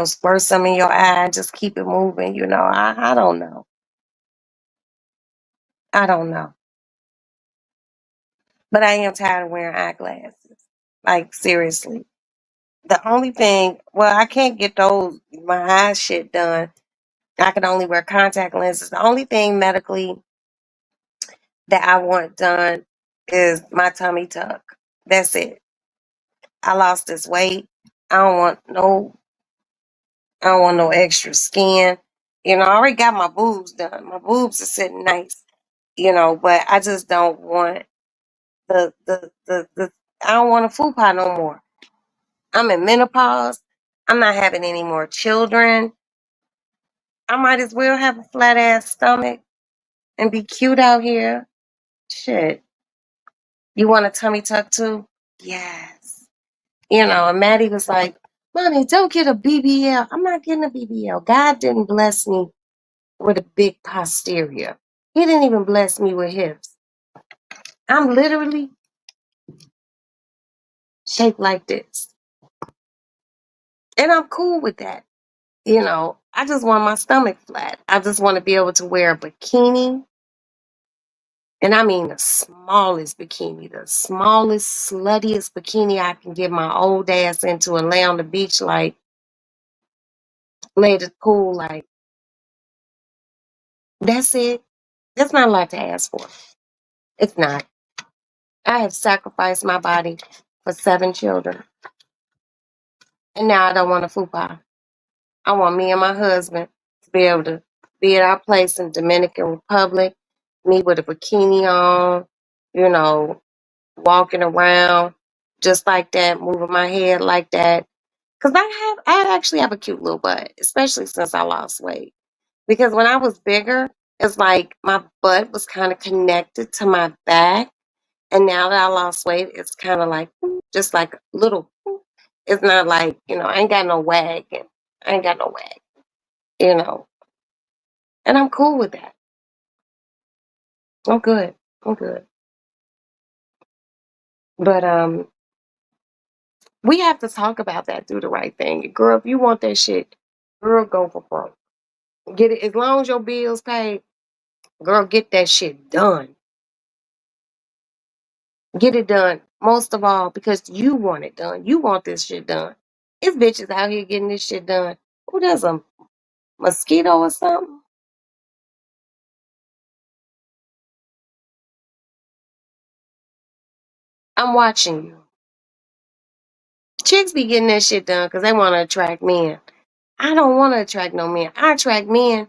squirt some in your eye, and just keep it moving. I don't know. I don't know. But I am tired of wearing eyeglasses. Like seriously. The only thing, well, I can't get my eye shit done. I can only wear contact lenses. The only thing medically that I want done is my tummy tuck. That's it. I lost this weight. I don't want no I don't want no extra skin. I already got my boobs done. My boobs are sitting nice, but I just don't want the I don't want a fupa no more. I'm in menopause. I'm not having any more children. I might as well have a flat ass stomach and be cute out here. Shit. You want a tummy tuck too? Yes. And Maddie was like, Mommy, don't get a BBL. I'm not getting a BBL. God didn't bless me with a big posterior. He didn't even bless me with hips. I'm literally shaped like this. And I'm cool with that. I just want my stomach flat. I just want to be able to wear a bikini. And I mean the smallest bikini, the smallest, sluttiest bikini I can get my old ass into and lay on the beach like, lay the pool like, that's it. That's not a lot to ask for. It's not. I have sacrificed my body for 7 children. And now I don't want a fupa. I want me and my husband to be able to be at our place in Dominican Republic, me with a bikini on, you know, walking around just like that, moving my head like that. Cause I actually have a cute little butt, especially since I lost weight. Because when I was bigger, it's like my butt was kind of connected to my back. And now that I lost weight, it's kind of like just like little. It's not like, I ain't got no wag. And I ain't got no wag, you know. And I'm cool with that. I'm good. I'm good. But we have to talk about that. Do the right thing, girl. If you want that shit, girl, go for broke. Get it as long as your bills paid. Girl, get that shit done. Get it done. Most of all, because you want it done. You want this shit done. It's bitches out here getting this shit done. Who does a mosquito or something? I'm watching you. Chicks be getting that shit done because they want to attract men. I don't want to attract no men. I attract men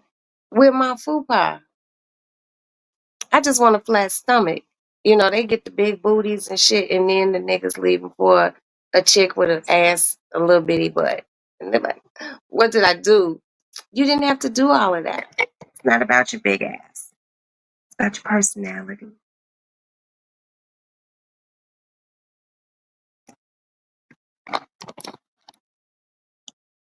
with my fupa. I just want a flat stomach. They get the big booties and shit, and then the niggas leaving for a chick with an ass, a little bitty butt. And they're like, what did I do? You didn't have to do all of that. It's not about your big ass. It's about your personality.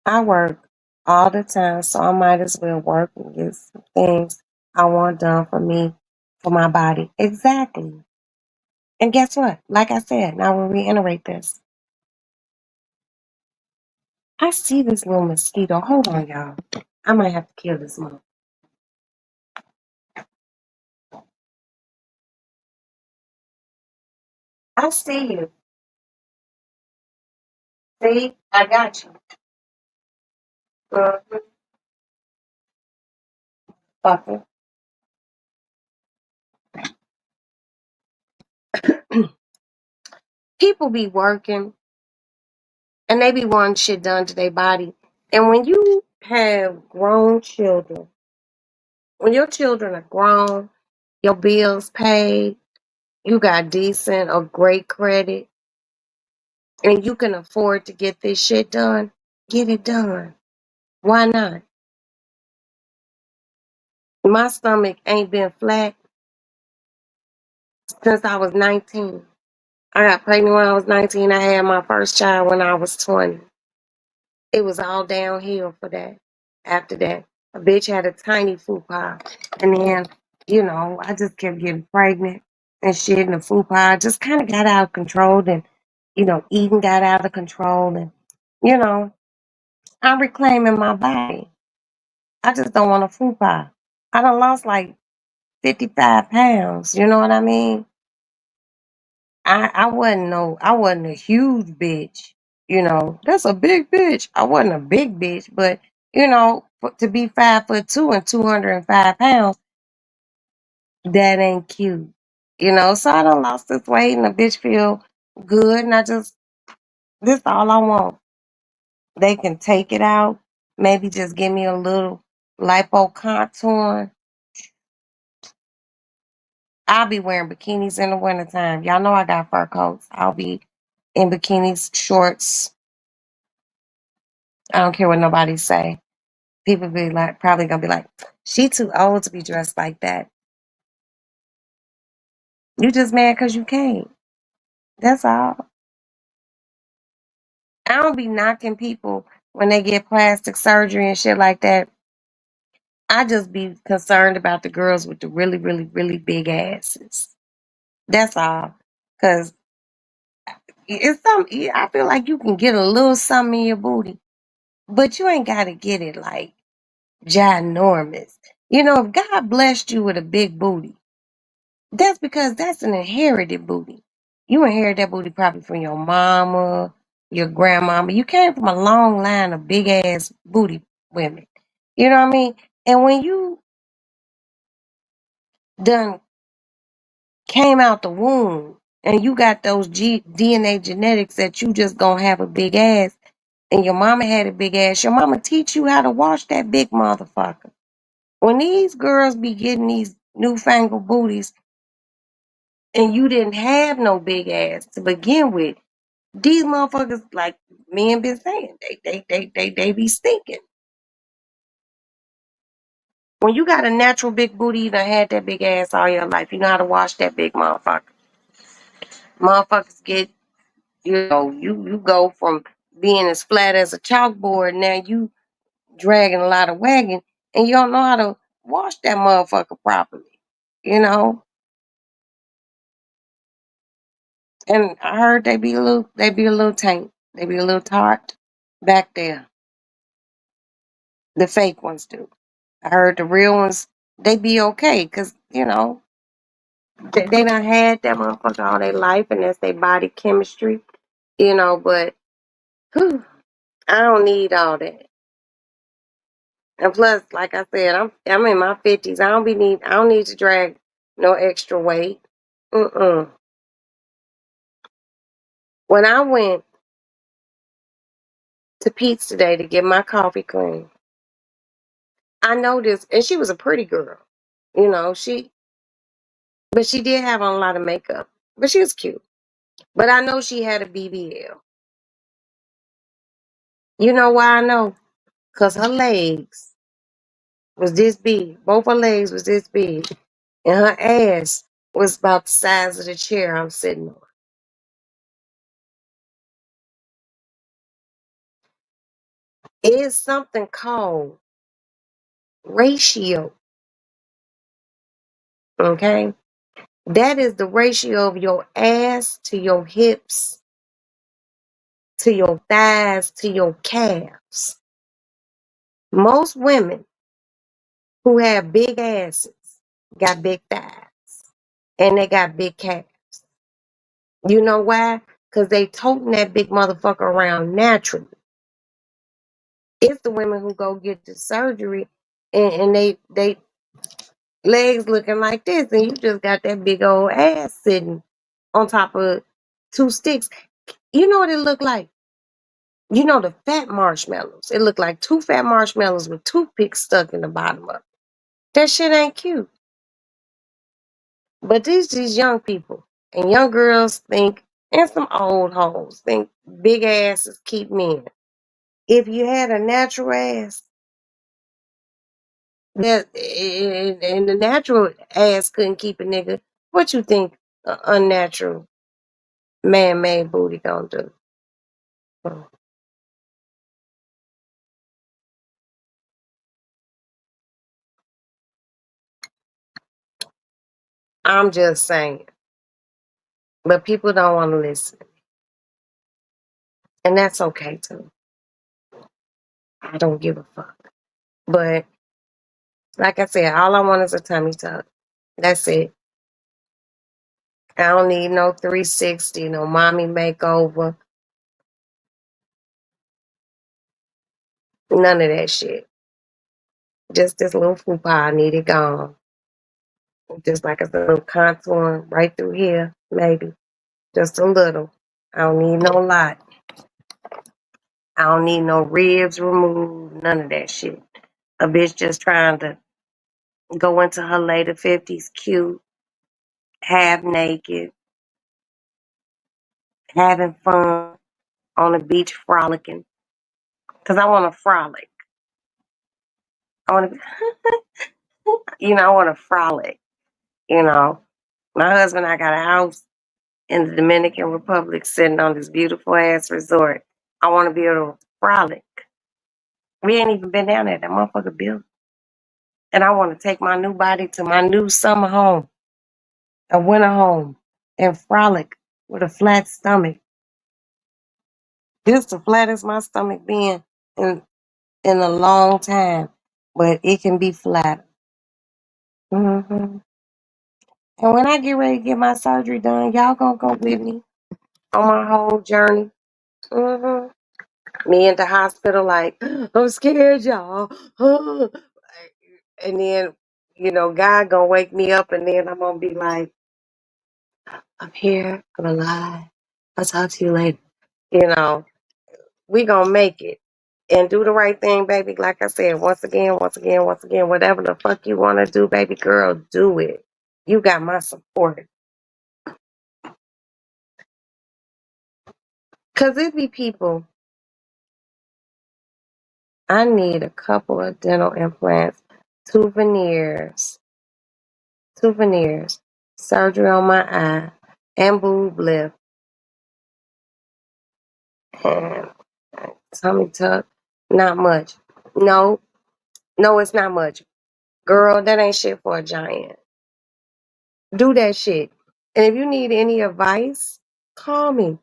I work all the time, so I might as well work and get some things I want done for me, for my body. Exactly. And guess what? Like I said, now we'll reiterate this. I see this little mosquito. Hold on, y'all. I might have to kill this one. I see you. See, I got you. Mhm. Fucker. People be working and they be wanting shit done to their body. And when you have grown children, when your children are grown, your bills paid, you got decent or great credit, and you can afford to get this shit done, get it done. Why not? My stomach ain't been flat since I was 19. I got pregnant when I was 19. I had my first child when I was 20. It was all downhill for that. After that, a bitch had a tiny fupa. And then, I just kept getting pregnant and shit. And the fupa just kind of got out of control. And, eating got out of control. And, you know, I'm reclaiming my body. I just don't want a fupa. I done lost like 55 pounds. You know what I mean? I wasn't a huge bitch. That's a big bitch. I wasn't a big bitch, but to be 5'2" and 205 pounds, that ain't cute. So I done lost this weight and the bitch feel good and this all I want. They can take it out, maybe just give me a little lipo contour. I'll be wearing bikinis in the wintertime. Y'all know I got fur coats. I'll be in bikinis, shorts. I don't care what nobody say. People be like, probably gonna be like, she too old to be dressed like that. You just mad because you can't. That's all. I don't be knocking people when they get plastic surgery and shit like that. I just be concerned about the girls with the really, really, really big asses. That's all. Cause it's some. I feel like you can get a little something in your booty, but you ain't gotta get it like ginormous. If God blessed you with a big booty, that's because that's an inherited booty. You inherit that booty probably from your mama, your grandmama. You came from a long line of big ass booty women. You know what I mean? And when you done came out the womb and you got those DNA genetics that you just gonna have a big ass and your mama had a big ass, your mama teach you how to wash that big motherfucker. When these girls be getting these newfangled booties and you didn't have no big ass to begin with, these motherfuckers, like men been saying, they be stinking. When you got a natural big booty, you done had that big ass all your life. You know how to wash that big motherfucker. Motherfuckers get, you go from being as flat as a chalkboard, now you dragging a lot of wagon, and you don't know how to wash that motherfucker properly. You know? And I heard they be a little taint. They be a little tart back there. The fake ones do. I heard the real ones, they be okay, cause they done had that motherfucker all their life, and that's their body chemistry. But whew, I don't need all that. And plus, like I said, I'm in my 50s. I don't need to drag no extra weight. Mm-mm. When I went to Pete's today to get my coffee cream, I noticed, and she was a pretty girl. But she did have on a lot of makeup. But she was cute. But I know she had a BBL. You know why I know? Because her legs was this big. Both her legs was this big. And her ass was about the size of the chair I'm sitting on. It is something called ratio. Okay? That is the ratio of your ass to your hips, to your thighs, to your calves. Most women who have big asses got big thighs and they got big calves. You know why? Because they toting that big motherfucker around naturally. It's the women who go get the surgery and they legs looking like this, and you just got that big old ass sitting on top of two sticks. You know what it looked like? The fat marshmallows. It looked like two fat marshmallows with toothpicks stuck in the bottom of it. That shit ain't cute. But these young people and young girls think, and some old hoes think big asses keep men. If you had a natural ass, and the natural ass couldn't keep a nigga, what you think a unnatural man-made booty gonna do? Mm. I'm just saying. But people don't want to listen. And that's okay too. I don't give a fuck. But like I said, all I want is a tummy tuck. That's it. I don't need no 360, no mommy makeover, none of that shit. Just this little fupa I need it gone. Just like a little contour right through here, maybe. Just a little. I don't need no lot. I don't need no ribs removed, none of that shit. A bitch just trying to go into her later 50s cute, half naked, having fun on the beach frolicking. Because I want to frolic. I want to, I want to frolic. You know, my husband, I got a house in the Dominican Republic sitting on this beautiful ass resort. I want to be able to frolic. We ain't even been down there. That motherfucker built. And I want to take my new body to my new summer home, a winter home, and frolic with a flat stomach. This the flattest my stomach been in in a long time, but it can be flat. And when I get ready to get my surgery done, y'all gonna go with me on my whole journey. hmm Me in the hospital, like, I'm scared, y'all. And then, God gonna wake me up, and then I'm gonna be like, I'm here, I'm alive. I'll talk to you later. You know, we gonna make it and do the right thing, baby. Like I said, once again, once again, once again, whatever the fuck you wanna do, baby girl, do it. You got my support. Cause it be people, I need a couple of dental implants. two veneers, two veneers, surgery on my eye, and boob lift, and tummy tuck. Not much. No, no, it's not much. Girl, that ain't shit for a giant. Do that shit. And if you need any advice, call me.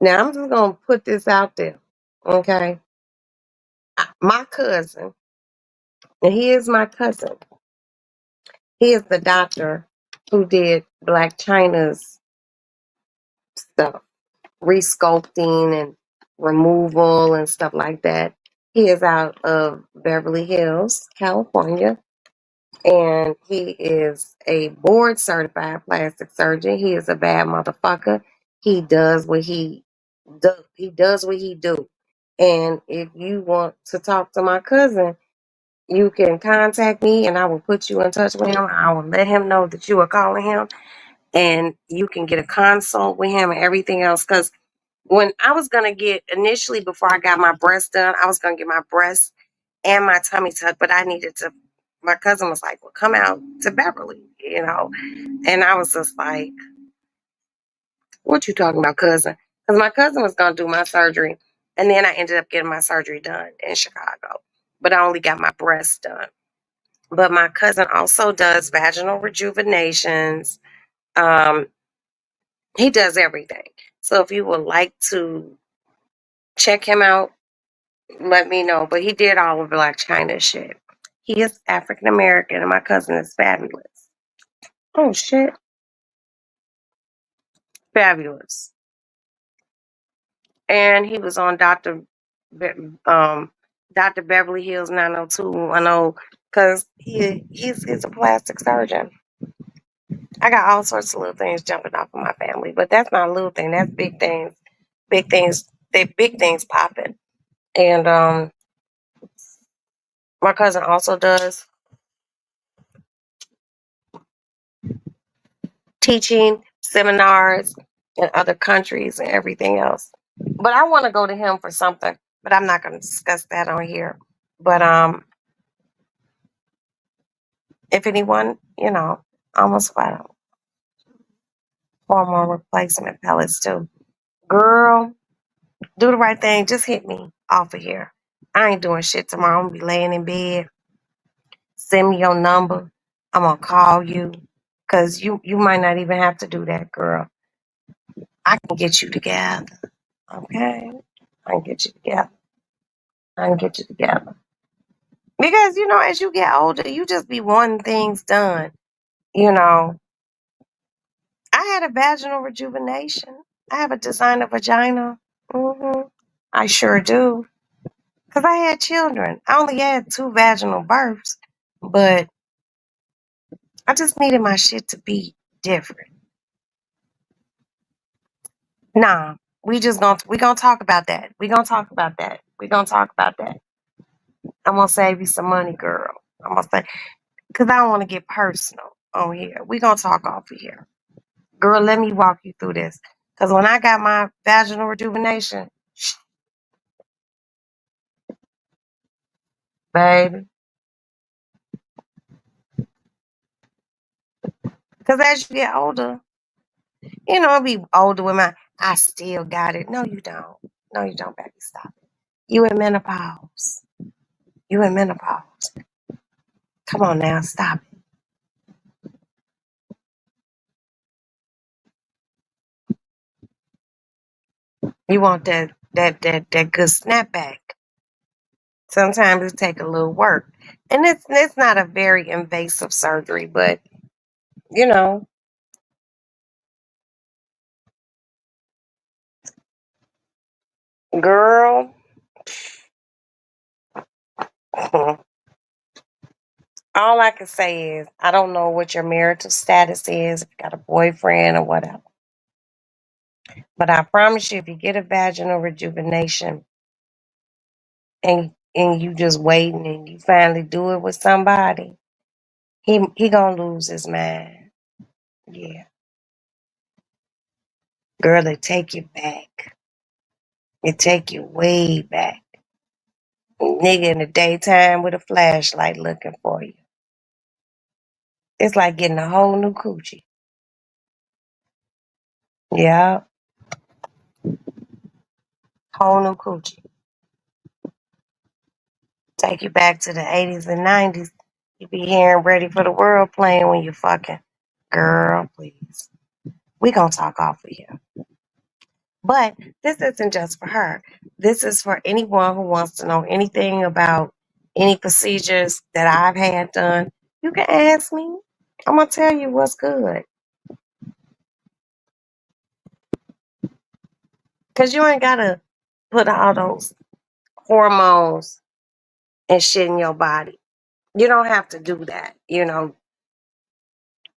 Now, I'm just going to put this out there. Okay. My cousin, and he is my cousin, he is the doctor who did Black China's stuff, resculpting and removal and stuff like that. He is out of Beverly Hills, California, and he is a board certified plastic surgeon. He is a bad motherfucker. He does what he do. He does what he do. And if you want to talk to my cousin, you can contact me and I will put you in touch with him. I will let him know that you are calling him and you can get a consult with him and everything else. Because when I was going to get initially, before I got my breast done, I was going to get my breast and my tummy tuck, but I needed to. My cousin was like, well, come out to Beverly, you know? And I was just like, what you talking about, cousin? Because my cousin was going to do my surgery. And then I ended up getting my surgery done in Chicago. But I only got my breast done. But my cousin also does vaginal rejuvenations. Um, he does everything. So if you would like to check him out, let me know. But he did all of Black China shit. He is African American, and my cousin is fabulous. Oh shit, fabulous. And he was on Um, Dr. Beverly Hills 90210 because he's a plastic surgeon. I got all sorts of little things jumping off of my family, but that's not a little thing. That's big things. Big things. They big things popping. And my cousin also does teaching seminars in other countries and everything else. But I want to go to him for something, but I'm not going to discuss that on here. But if anyone, almost got hormone replacement pellets too. Girl, do the right thing. Just hit me off of here. I ain't doing shit tomorrow. I'm gonna be laying in bed. Send me your number. I'm gonna call you. Cause you might not even have to do that, girl. I can get you together. Okay? I can get you together. I can get you together. Because, as you get older, you just be wanting things done. You know, I had a vaginal rejuvenation. I have a designer vagina. I sure do. Because I had children. I only had 2 vaginal births, but I just needed my shit to be different. Nah, we gonna talk about that. We gonna talk about that. We gonna talk about that. I'm gonna save you some money, girl. I'm gonna say, because I don't want to get personal on here. We gonna talk off of here. Girl, let me walk you through this. Because when I got my vaginal rejuvenation, baby, because as you get older, I'll be older with I still got it. No, you don't. No, you don't, baby. Stop it. You in menopause. You in menopause. Come on now, stop it. You want that good snapback. Sometimes it take a little work. And it's not a very invasive surgery, but you know, girl, all I can say is I don't know what your marital status is, if you got a boyfriend or whatever. But I promise you, if you get a vaginal rejuvenation and you just waiting and you finally do it with somebody, he gonna lose his mind. Yeah. Girl, it take you back. It take you way back. Nigga in the daytime with a flashlight looking for you. It's like getting a whole new coochie. Yeah, whole new coochie. Take you back to the 80s and 90s. You be hearing Ready for the World playing when you fucking. Girl, please. We gonna talk off of here. But this isn't just for her. This is for anyone who wants to know anything about any procedures that I've had done. You can ask me. I'm gonna tell you what's good. Cause you ain't gotta put all those hormones and shit in your body. You don't have to do that. You know,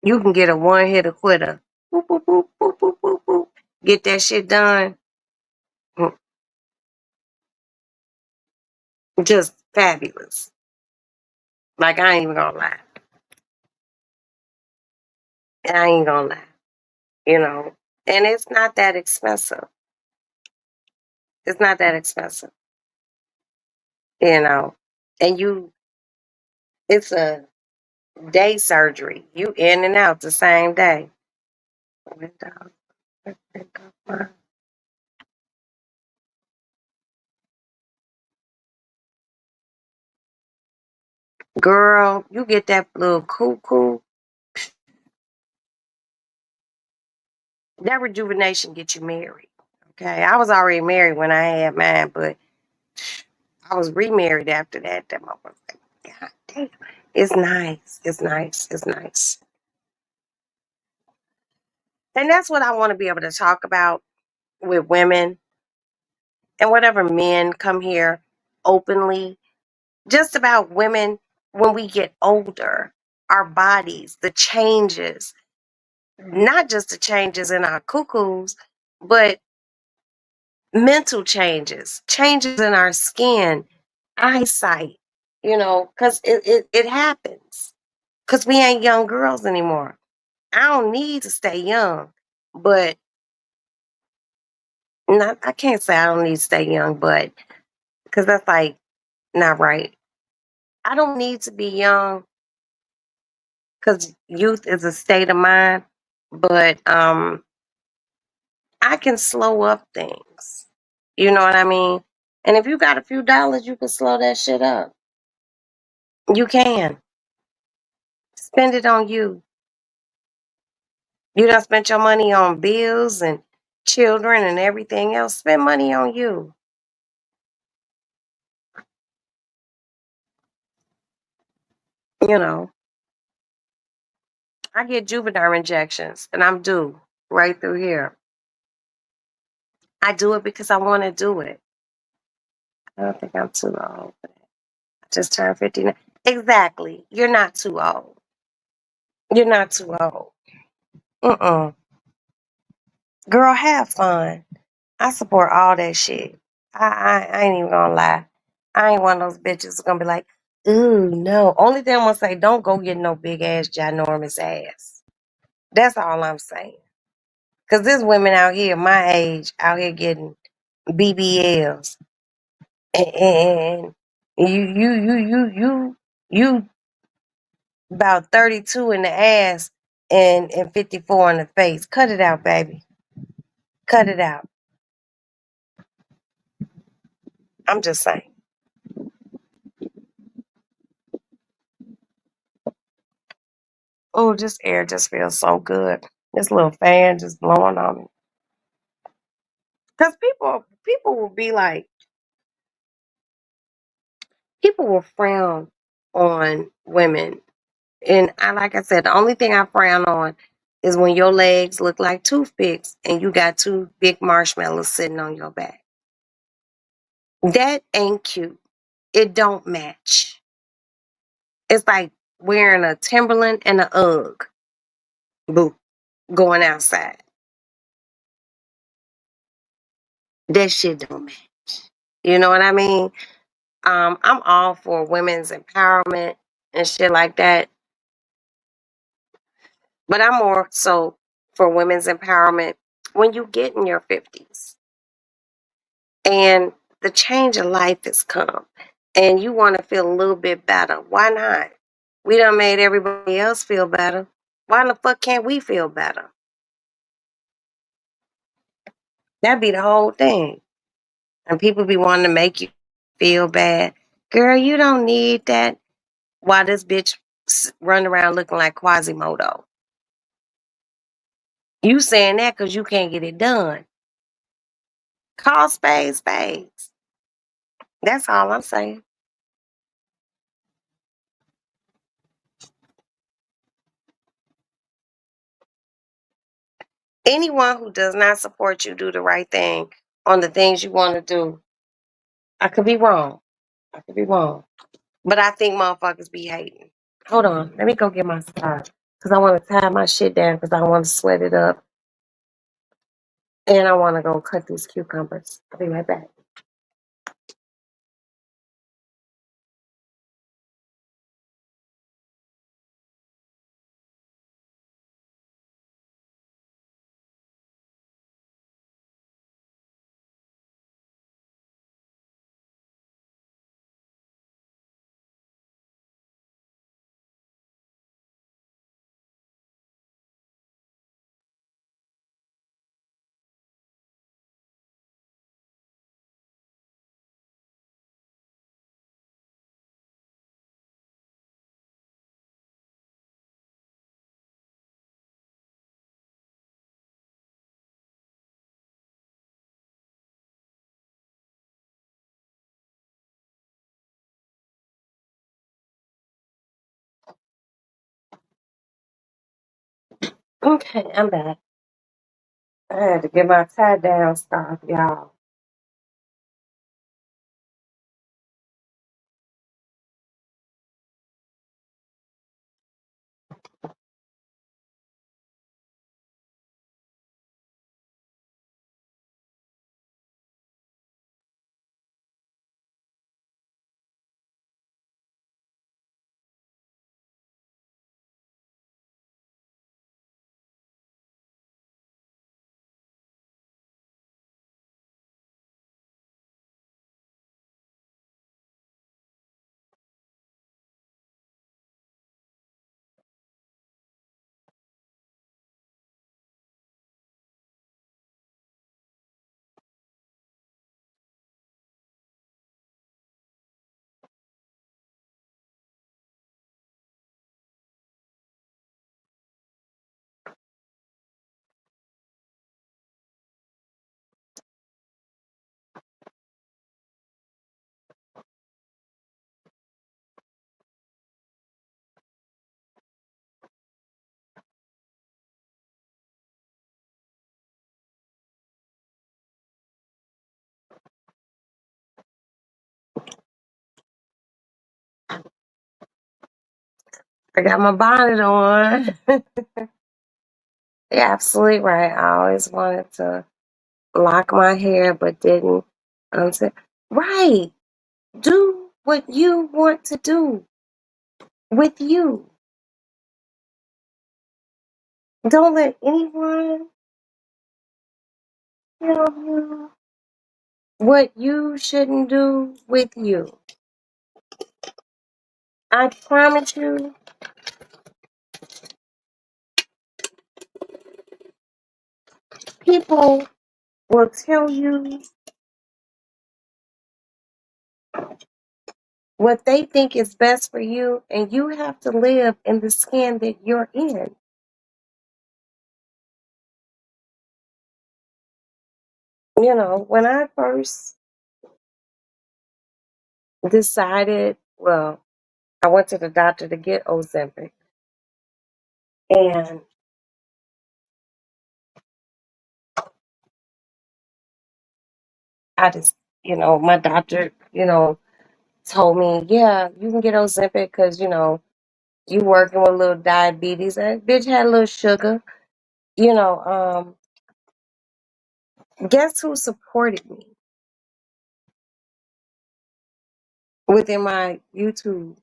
you can get a one hitter quitter. Boop, boop, boop, boop, boop, boop, boop. Get that shit done. Mm, just fabulous. Like I ain't even gonna lie. I ain't gonna lie. You know. And it's not that expensive. It's not that expensive. You know. And it's a day surgery. You in and out the same day. Girl, you get that little cuckoo. That rejuvenation get you married. Okay. I was already married when I had mine, but I was remarried after that. That motherfucker. God damn. It's nice. It's nice. It's nice. And that's what I want to be able to talk about with women and whatever men come here openly. Just about women when we get older, our bodies, the changes, not just the changes in our cuckoos, but mental changes, changes in our skin, eyesight, because it happens. Because we ain't young girls anymore. I don't need to stay young, but not, I can't say I don't need to stay young, but because that's like not right. I don't need to be young because youth is a state of mind, but I can slow up things. You know what I mean? And if you got a few dollars, you can slow that shit up. You can spend it on you. You done spent your money on bills and children and everything else. Spend money on you. You know, I get Juvederm injections and I'm due right through here. I do it because I want to do it. I don't think I'm too old. I just turned 59. Exactly. You're not too old. You're not too old. Mm-mm. Girl, have fun. I support all that shit. I ain't even gonna lie. I ain't one of those bitches who's gonna be like, ooh, no. Only thing I'm gonna say, don't go get no big ass, ginormous ass. That's all I'm saying. Cause there's women out here, my age, out here getting BBLs. And you about 32 in the ass and 54 in the face. Cut it out, baby. Cut it out. I'm just saying. Oh, this air just feels so good. This little fan just blowing on me. Because people will be like, people will frown on women. And like I said, the only thing I frown on is when your legs look like toothpicks and you got two big marshmallows sitting on your back. That ain't cute. It don't match. It's like wearing a Timberland and a UGG boot going outside. That shit don't match. You know what I mean? I'm all for women's empowerment and shit like that, but I'm more so for women's empowerment when you get in your 50s and the change of life has come and you want to feel a little bit better. Why not? We done made everybody else feel better. Why the fuck can't we feel better? That'd be the whole thing. And people be wanting to make you feel bad. Girl, you don't need that. Why this bitch run around looking like Quasimodo? You saying that because you can't get it done. Call spades spades. That's all I'm saying. Anyone who does not support you do the right thing on the things you want to do, I could be wrong. I could be wrong. But I think motherfuckers be hating. Hold on. Let me go get my spot. Because I want to tie my shit down because I want to sweat it up. And I want to go cut these cucumbers. I'll be right back. Okay, I'm back. I had to get my tie down stuff, y'all. I got my bonnet on. You're absolutely right. I always wanted to lock my hair, but didn't. Until right, do what you want to do with you. Don't let anyone tell you what you shouldn't do with you. I promise you, people will tell you what they think is best for you, and you have to live in the skin that you're in. When I first decided, well, I went to the doctor to get Ozempic, and I just, my doctor, told me, yeah, you can get Ozempic because, you working with a little diabetes. And bitch had a little sugar. You know, guess who supported me within my YouTube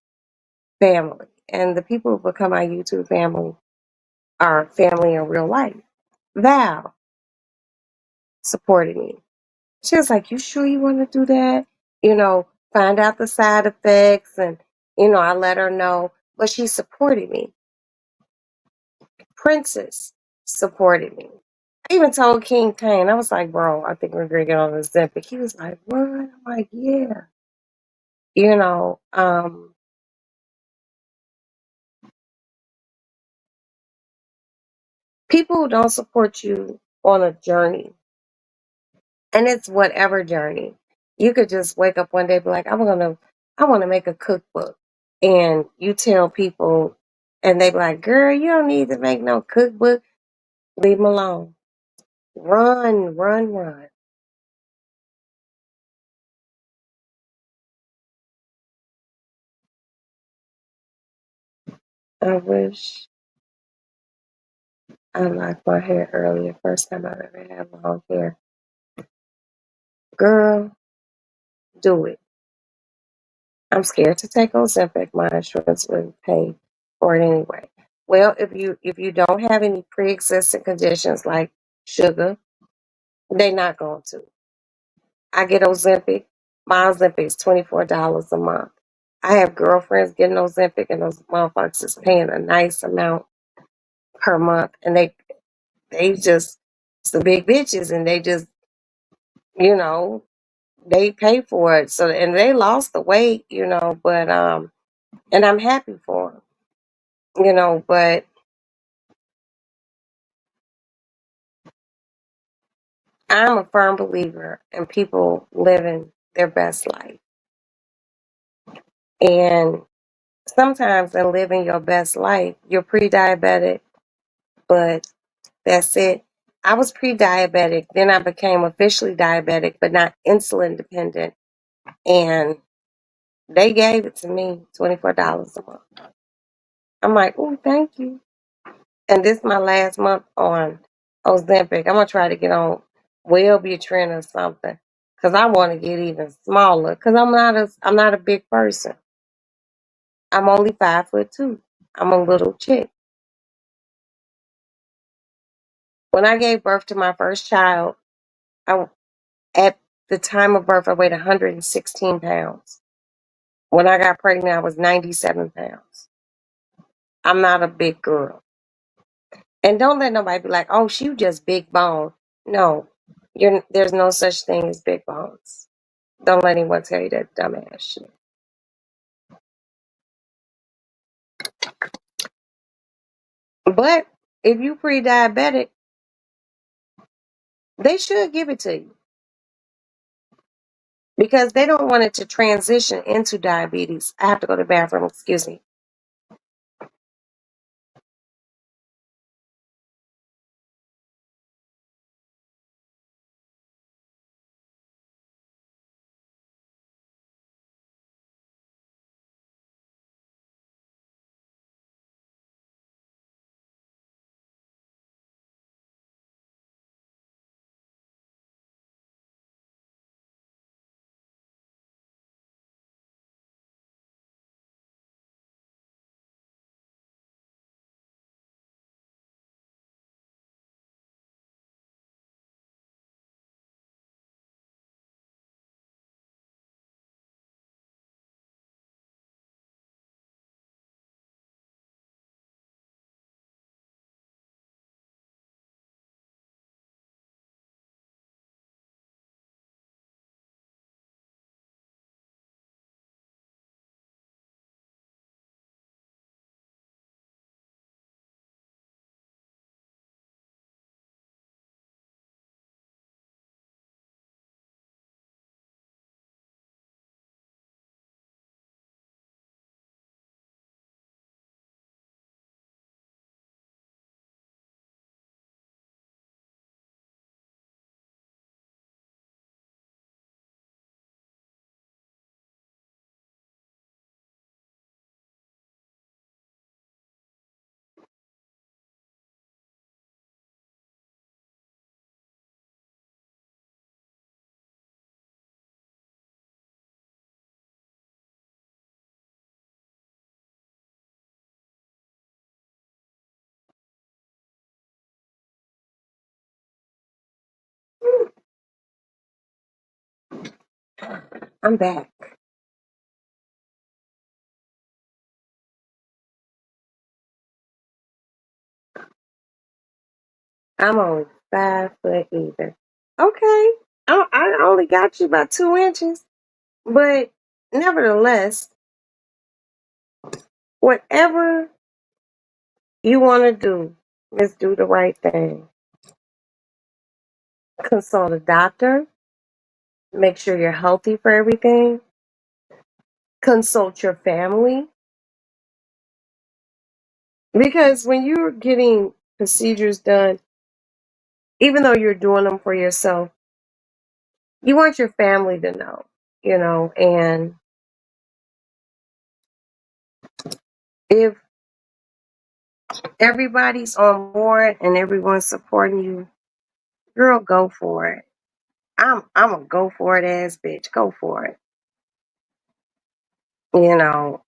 family? And the people who become my YouTube family are family in real life. Val supported me. She was like, you sure you want to do that? Find out the side effects. And, I let her know. but she supported me. Princess supported me. I even told King Kane, I was like, bro, I think we're gonna get on the Ozempic. He was like, what? I'm like, yeah. You know, people who don't support you on a journey, and it's whatever journey. You could just wake up one day and be like, I want to make a cookbook. And you tell people, and they be like, girl, you don't need to make no cookbook. Leave them alone. Run, run, run. I wish I locked my hair earlier. First time I've ever had long hair. Girl, do it. I'm scared to take Ozempic. My insurance wouldn't pay for it anyway. Well, if you don't have any pre-existing conditions like sugar, they're not going to. I get Ozempic. My Ozempic is $24 a month. I have girlfriends getting Ozempic, and those motherfuckers is paying a nice amount per month, and they just some big bitches, and they just you know they pay for it. So and they lost the weight, but and I'm happy for them, but I'm a firm believer in people living their best life. And sometimes in living your best life, you're pre-diabetic, but that's it. I was pre-diabetic, then I became officially diabetic, but not insulin dependent. And they gave it to me, $24 a month. I'm like, oh, thank you. And this is my last month on Ozempic. I'm gonna try to get on Wellbutrin or something because I want to get even smaller. Because I'm not a big person. I'm only 5'2". I'm a little chick. When I gave birth to my first child, I at the time of birth I weighed 116 pounds. When I got pregnant, I was 97 pounds. I'm not a big girl. And don't let nobody be like, "Oh, she just big bone." No, there's no such thing as big bones. Don't let anyone tell you that dumbass shit. But if you pre-diabetic, they should give it to you because they don't want it to transition into diabetes. I have to go to the bathroom. Excuse me. I'm back. I'm only 5 foot even. Okay. I only got you about 2 inches. But nevertheless, whatever you want to do, let's do the right thing. Consult a doctor. Make sure you're healthy for everything. Consult your family. Because when you're getting procedures done, even though you're doing them for yourself, you want your family to know, and if everybody's on board and everyone's supporting you, girl, go for it. I'm a go for it ass bitch. Go for it. You know,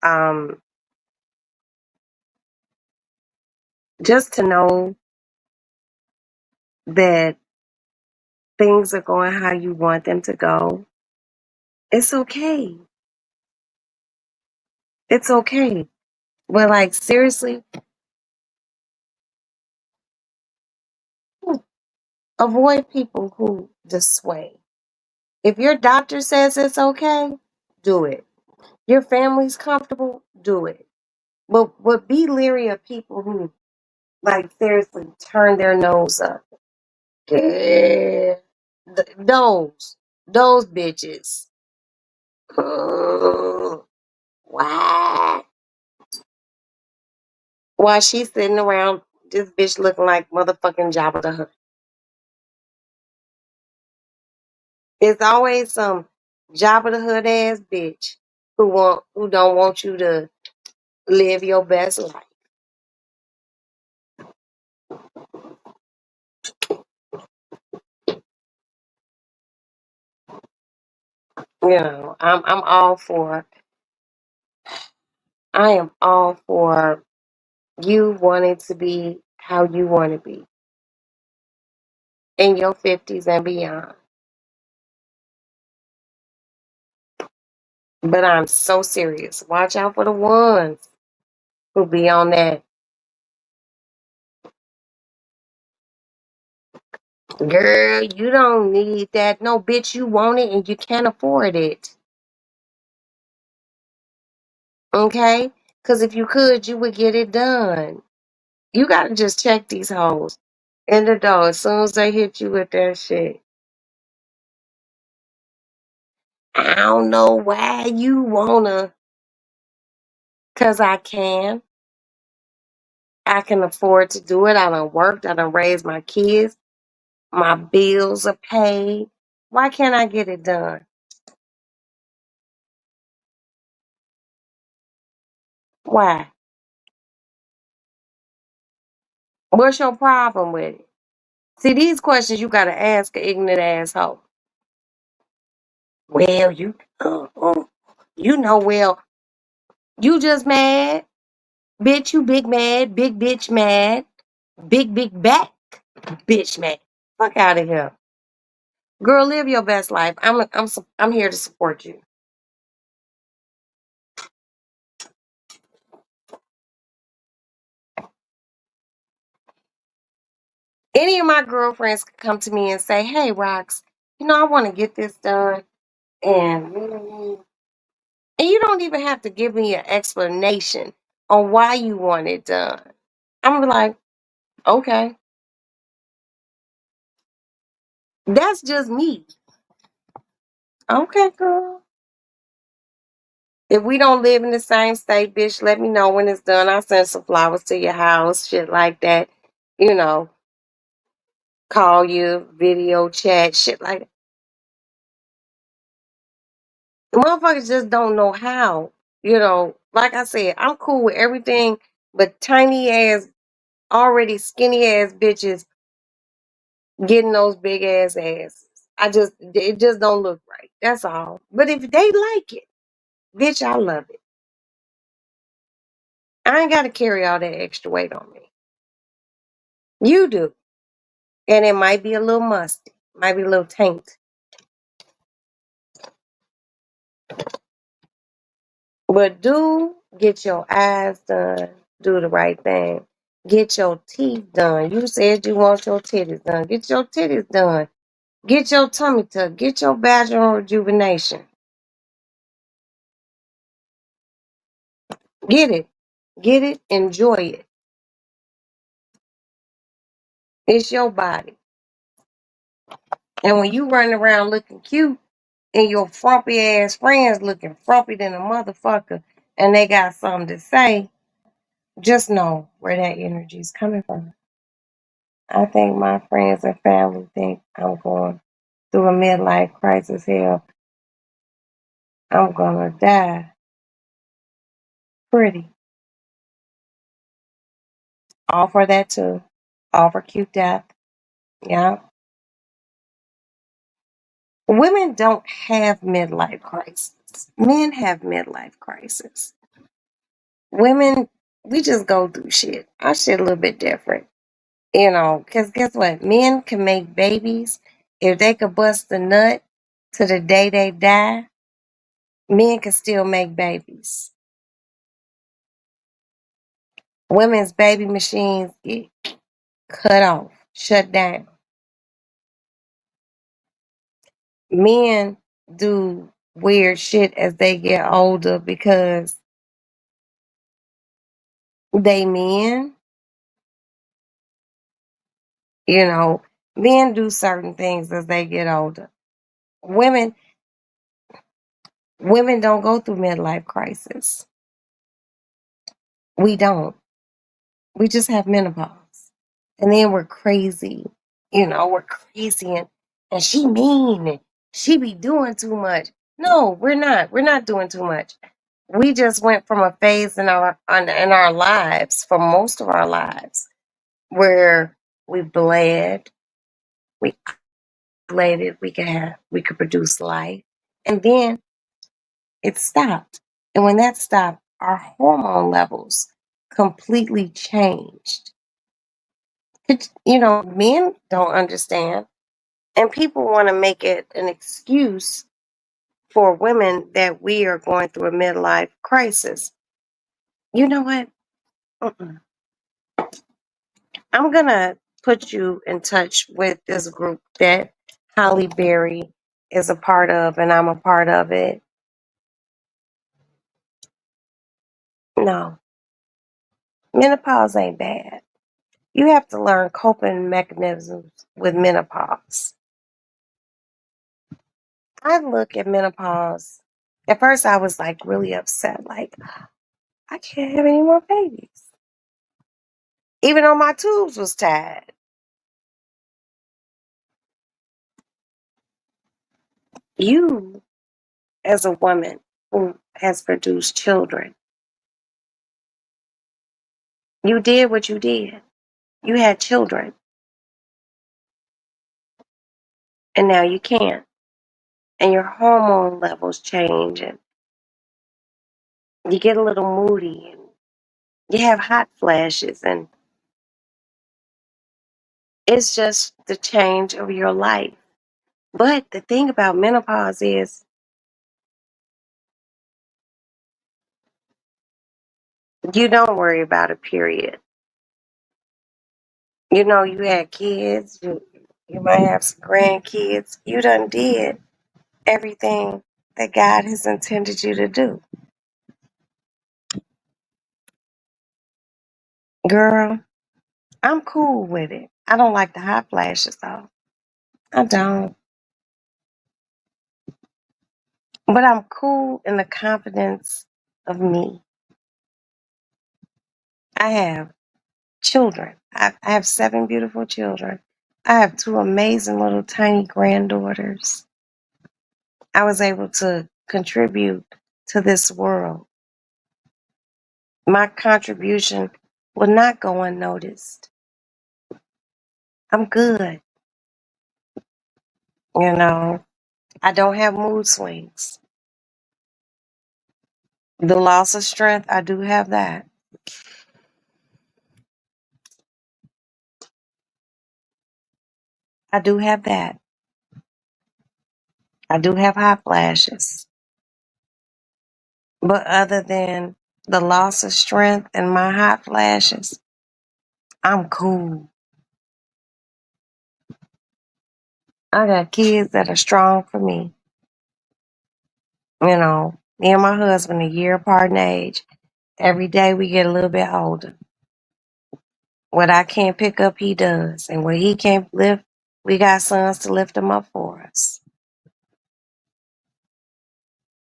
just to know that things are going how you want them to go, it's okay. It's okay. But like seriously, avoid people who dissuade. If your doctor says it's okay, do it. Your family's comfortable, do it. But be leery of people who like seriously turn their nose up. Yeah. Those bitches. Why? While she's sitting around, this bitch looking like motherfucking Jabba the Hutt. It's always some Jabba the Hutt ass bitch who don't want you to live your best life. I'm all for. I am all for you wanting to be how you want to be in your 50s and beyond. But I'm so serious. Watch out for the ones who be on that. Girl, you don't need that. No, bitch, you want it and you can't afford it. Okay? Because if you could, you would get it done. You got to just check these hoes in the door as soon as they hit you with that shit. I don't know why you wanna, because I can. I can afford to do it. I done worked. I done raised my kids. My bills are paid. Why can't I get it done? Why? What's your problem with it? See, these questions you gotta ask an ignorant asshole. Well, well, you just mad, bitch. You big mad, big bitch mad, big back, bitch mad. Fuck out of here, girl. Live your best life. I'm here to support you. Any of my girlfriends could come to me and say, "Hey, Rox, I want to get this done," and you don't even have to give me an explanation on why you want it done. I'm like, okay, that's just me. Okay, girl. If we don't live in the same state, bitch, let me know when it's done. I'll send some flowers to your house, shit like that. You know, call you, video chat, shit like that. Motherfuckers just don't know how. Like I said, I'm cool with everything, but tiny ass, already skinny ass bitches getting those big ass asses. It just don't look right. That's all. But if they like it, bitch, I love it. I ain't got to carry all that extra weight on me. You do. And it might be a little musty, might be a little taint. But do get your eyes done. Do the right thing. Get your teeth done. You said you want your titties done. Get your titties done. Get your tummy tuck. Get your vaginal rejuvenation. Get it. Get it. Enjoy it. It's your body. And when you run around looking cute and your frumpy ass friends looking frumpy than a motherfucker and they got something to say, just know where that energy is coming from. I think my friends and family think I'm going through a midlife crisis. Hell, I'm gonna die pretty. All for that too. All for cute death. Yeah. Women don't have midlife crisis. Men have midlife crisis. Women, we just go through shit. Our shit a little bit different. You know, because guess what? Men can make babies. If they could bust a nut to the day they die, men can still make babies. Women's baby machines get cut off, shut down. Men do weird shit as they get older because they men, you know, men do certain things as they get older. Women, women don't go through midlife crisis. We don't. We just have menopause. And then we're crazy. You know, we're crazy and she mean and she be doing too much. No, we're not. We're not doing too much. We just went from a phase in our lives, for most of our lives, where we bled, we ovulated, we could produce life, and then it stopped. And when that stopped, our hormone levels completely changed. You know, men don't understand, and people want to make it an excuse for women that we are going through a midlife crisis. You know what? Mm-mm. I'm gonna put you in touch with this group that Holly Berry is a part of, and I'm a part of it. No, menopause ain't bad. You have to learn coping mechanisms with menopause. I look at menopause. At first, I was like really upset, like, I can't have any more babies. Even though my tubes was tied. You, as a woman who has produced children, you did what you did. You had children, and now you can't. And your hormone levels change, and you get a little moody, and you have hot flashes, and it's just the change of your life. But the thing about menopause is you don't worry about a period. You know, you had kids, you might have some grandkids. You done did everything that God has intended you to do. Girl, I'm cool with it. I don't like the hot flashes though. I don't. But I'm cool in the confidence of me. I have children. I have 7 beautiful children. I have 2 amazing little tiny granddaughters. I was able to contribute to this world. My contribution will not go unnoticed. I'm good. You know, I don't have mood swings. The loss of strength, I do have that. I do have that. I do have hot flashes. But other than the loss of strength and my hot flashes, I'm cool. I got kids that are strong for me. You know, me and my husband a year apart in age. Every day we get a little bit older. What I can't pick up, he does. And what he can't lift, we got sons to lift them up for us.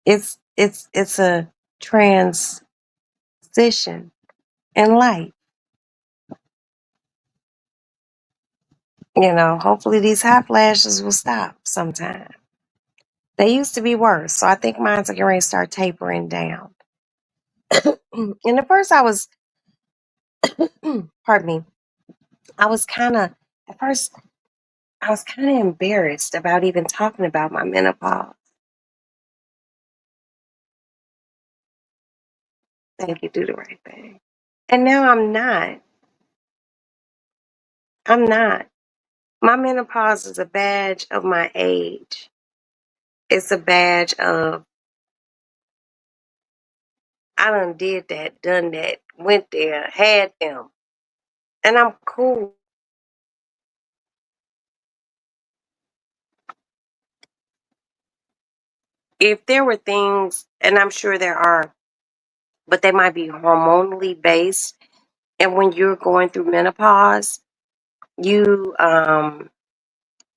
It's a transition in life. You know, hopefully these hot flashes will stop sometime. They used to be worse, so I think mine's are going to start tapering down. And at first I was, pardon me, I was kind of, at first I was kind of embarrassed about even talking about my menopause. Thank you, do the right thing. And now I'm not. I'm not. My menopause is a badge of my age. It's a badge of I done did that, done that, went there, had them. And I'm cool. If there were things, and I'm sure there are, but they might be hormonally based. And when you're going through menopause, you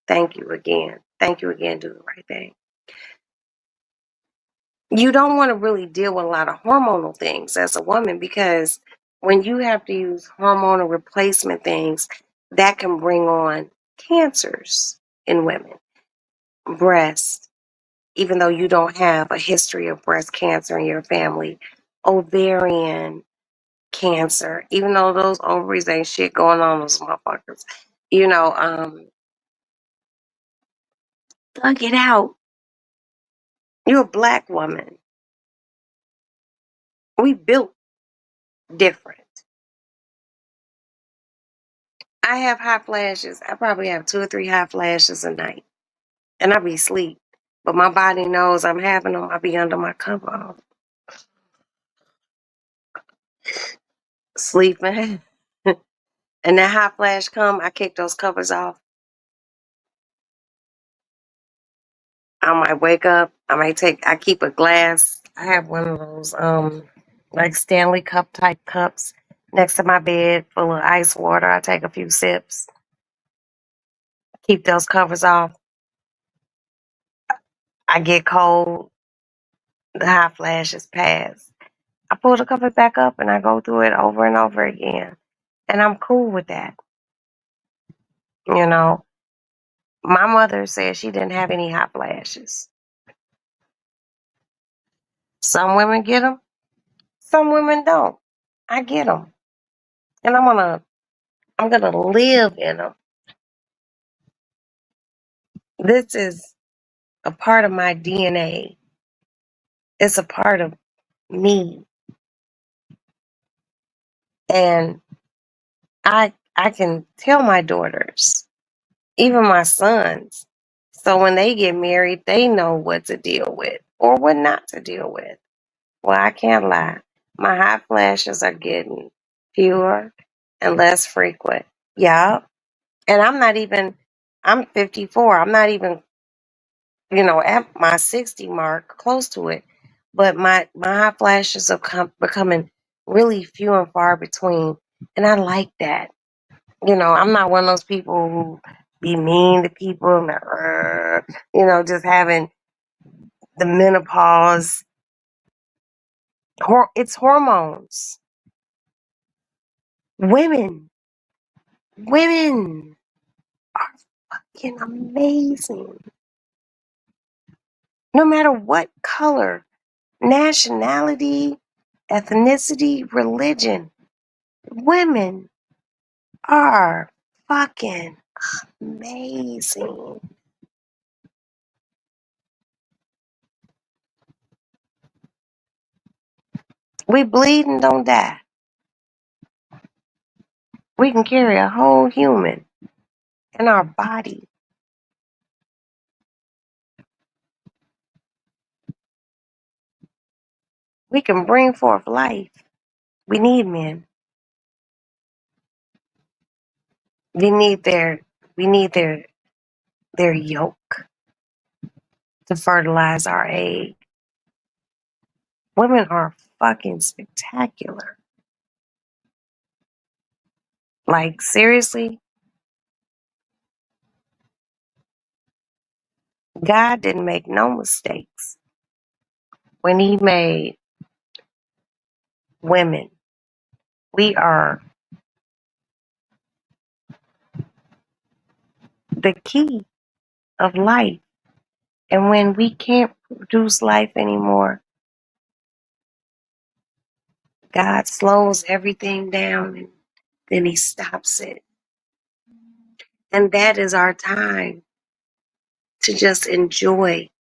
thank you again. Thank you again, do the right thing. You don't want to really deal with a lot of hormonal things as a woman because when you have to use hormonal replacement things, that can bring on cancers in women. Breast, even though you don't have a history of breast cancer in your family, ovarian cancer, even though those ovaries ain't shit going on those motherfuckers, you know, thug it out. You're a black woman. We built different. I have hot flashes. I probably have 2 or 3 hot flashes a night, and I be asleep. But my body knows I'm having them. I be under my cover, sleeping. And that hot flash come, I kick those covers off. I might wake up. I keep a glass. I have one of those, like Stanley Cup type cups next to my bed full of ice water. I take a few sips, keep those covers off. I get cold. The hot flashes pass. I pull the covers back up and I go through it over and over again. And I'm cool with that. You know, my mother said she didn't have any hot flashes. Some women get them, some women don't. I get them. And I'm gonna live in them. This is a part of my DNA. It's a part of me. And I can tell my daughters, even my sons, so when they get married, they know what to deal with or what not to deal with. Well, I can't lie. My hot flashes are getting fewer and less frequent. Yeah. And I'm 54. I'm not even, at my 60 mark, close to it. But my hot flashes are becoming really few and far between. And I like that. I'm not one of those people who be mean to people and, just having the menopause. It's hormones. Women, women are fucking amazing. No matter what color, nationality, ethnicity, religion, women are fucking amazing. We bleed and don't die. We can carry a whole human in our body. We can bring forth life. We need men. We need their yolk to fertilize our egg. Women are fucking spectacular. Like, seriously, God didn't make no mistakes when He made women. We are the key of life. And when we can't produce life anymore, God slows everything down and then He stops it. And that is our time to just enjoy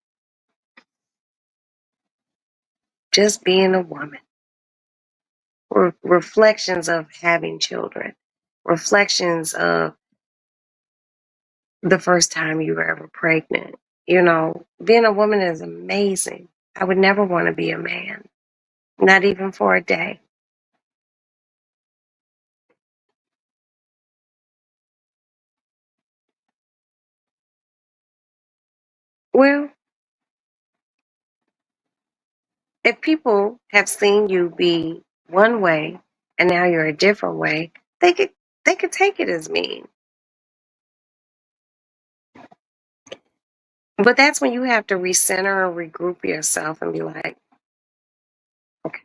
just being a woman. Reflections of having children, reflections of the first time you were ever pregnant. You know, being a woman is amazing. I would never want to be a man, not even for a day. Well, if people have seen you be one way and now you're a different way, they could take it as mean. But that's when you have to recenter or regroup yourself and be like, okay,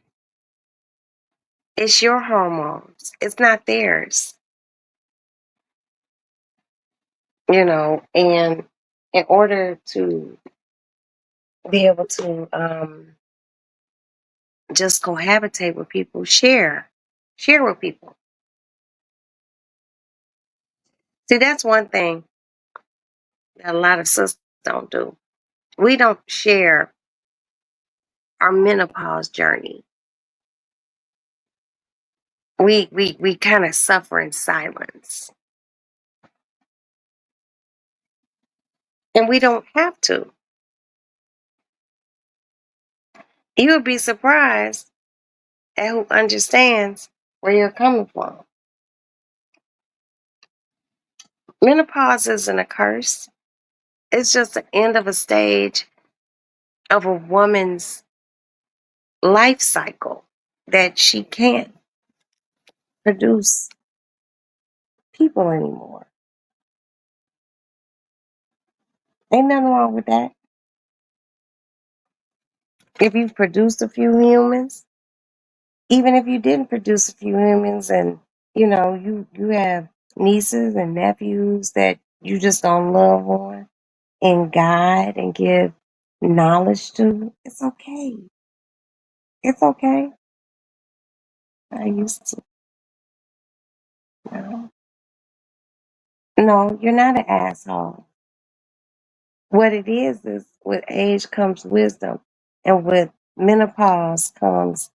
it's your hormones. It's not theirs. You know, and in order to be able to just cohabitate with people, share with people. See, that's one thing that a lot of sisters don't do. We don't share our menopause journey. We kind of suffer in silence, and we don't have to. You would be surprised at who understands where you're coming from. Menopause isn't a curse. It's just the end of a stage of a woman's life cycle that she can't produce people anymore. Ain't nothing wrong with that. If you've produced a few humans, even if you didn't produce a few humans and you have nieces and nephews that you just don't love on and guide and give knowledge to, it's okay. It's okay. I used to. No, no, you're not an asshole. What it is with age comes wisdom, and with menopause comes,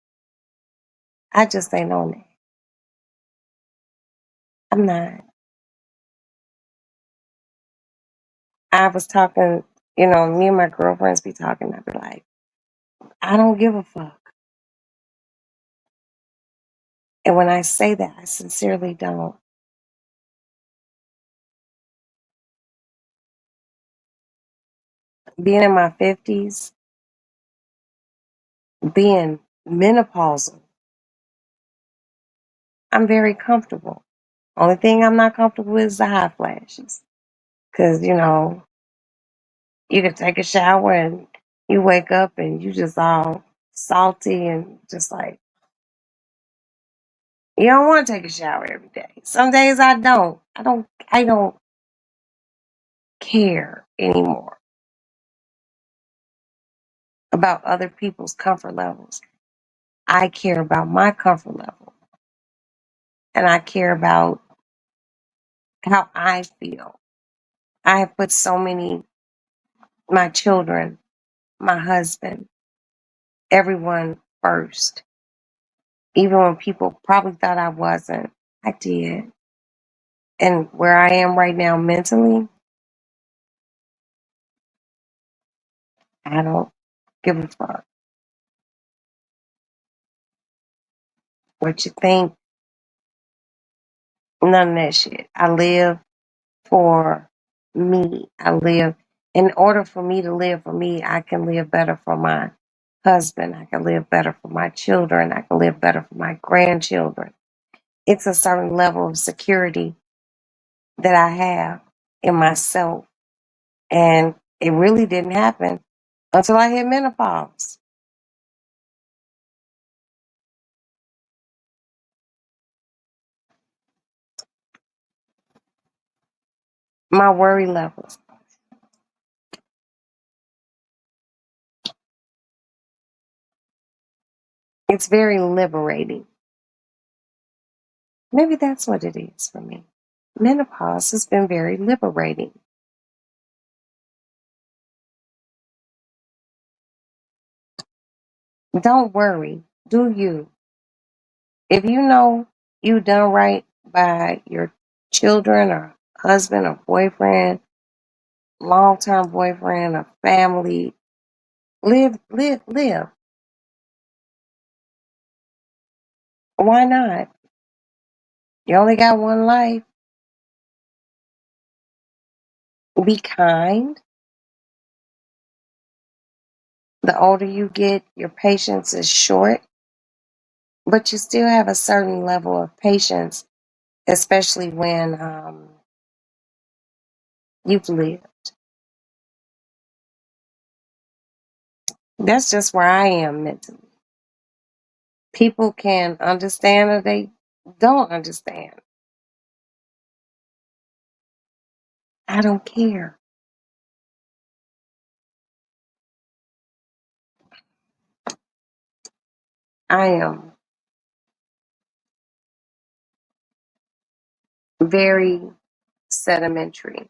I just ain't on it. I'm not. I was talking, me and my girlfriends be talking. I'd be like, I don't give a fuck. And when I say that, I sincerely don't. Being in my 50s, being menopausal, I'm very comfortable. Only thing I'm not comfortable with is the hot flashes. Because, you can take a shower and you wake up and you just all salty and just like, you don't want to take a shower every day. Some days I don't. I don't care anymore about other people's comfort levels. I care about my comfort level and I care about how I feel. I have put so many, my children, my husband, everyone first. Even when people probably thought I wasn't, I did. And where I am right now mentally, I don't give a fuck what you think. None of that shit. I live for me. I live, in order for me to live for me, I can live better for my husband. I can live better for my children. I can live better for my grandchildren. It's a certain level of security that I have in myself. And it really didn't happen until I hit menopause. My worry levels. It's very liberating. Maybe that's what it is for me. Menopause has been very liberating. Don't worry. Do you? If you know you done right by your children or husband or boyfriend, long term boyfriend or family, live, live, live. Why not? You only got one life. Be kind. The older you get, your patience is short, but you still have a certain level of patience, especially when you've lived. That's just where I am mentally. People can understand or they don't understand. I don't care. I am very sedimentary.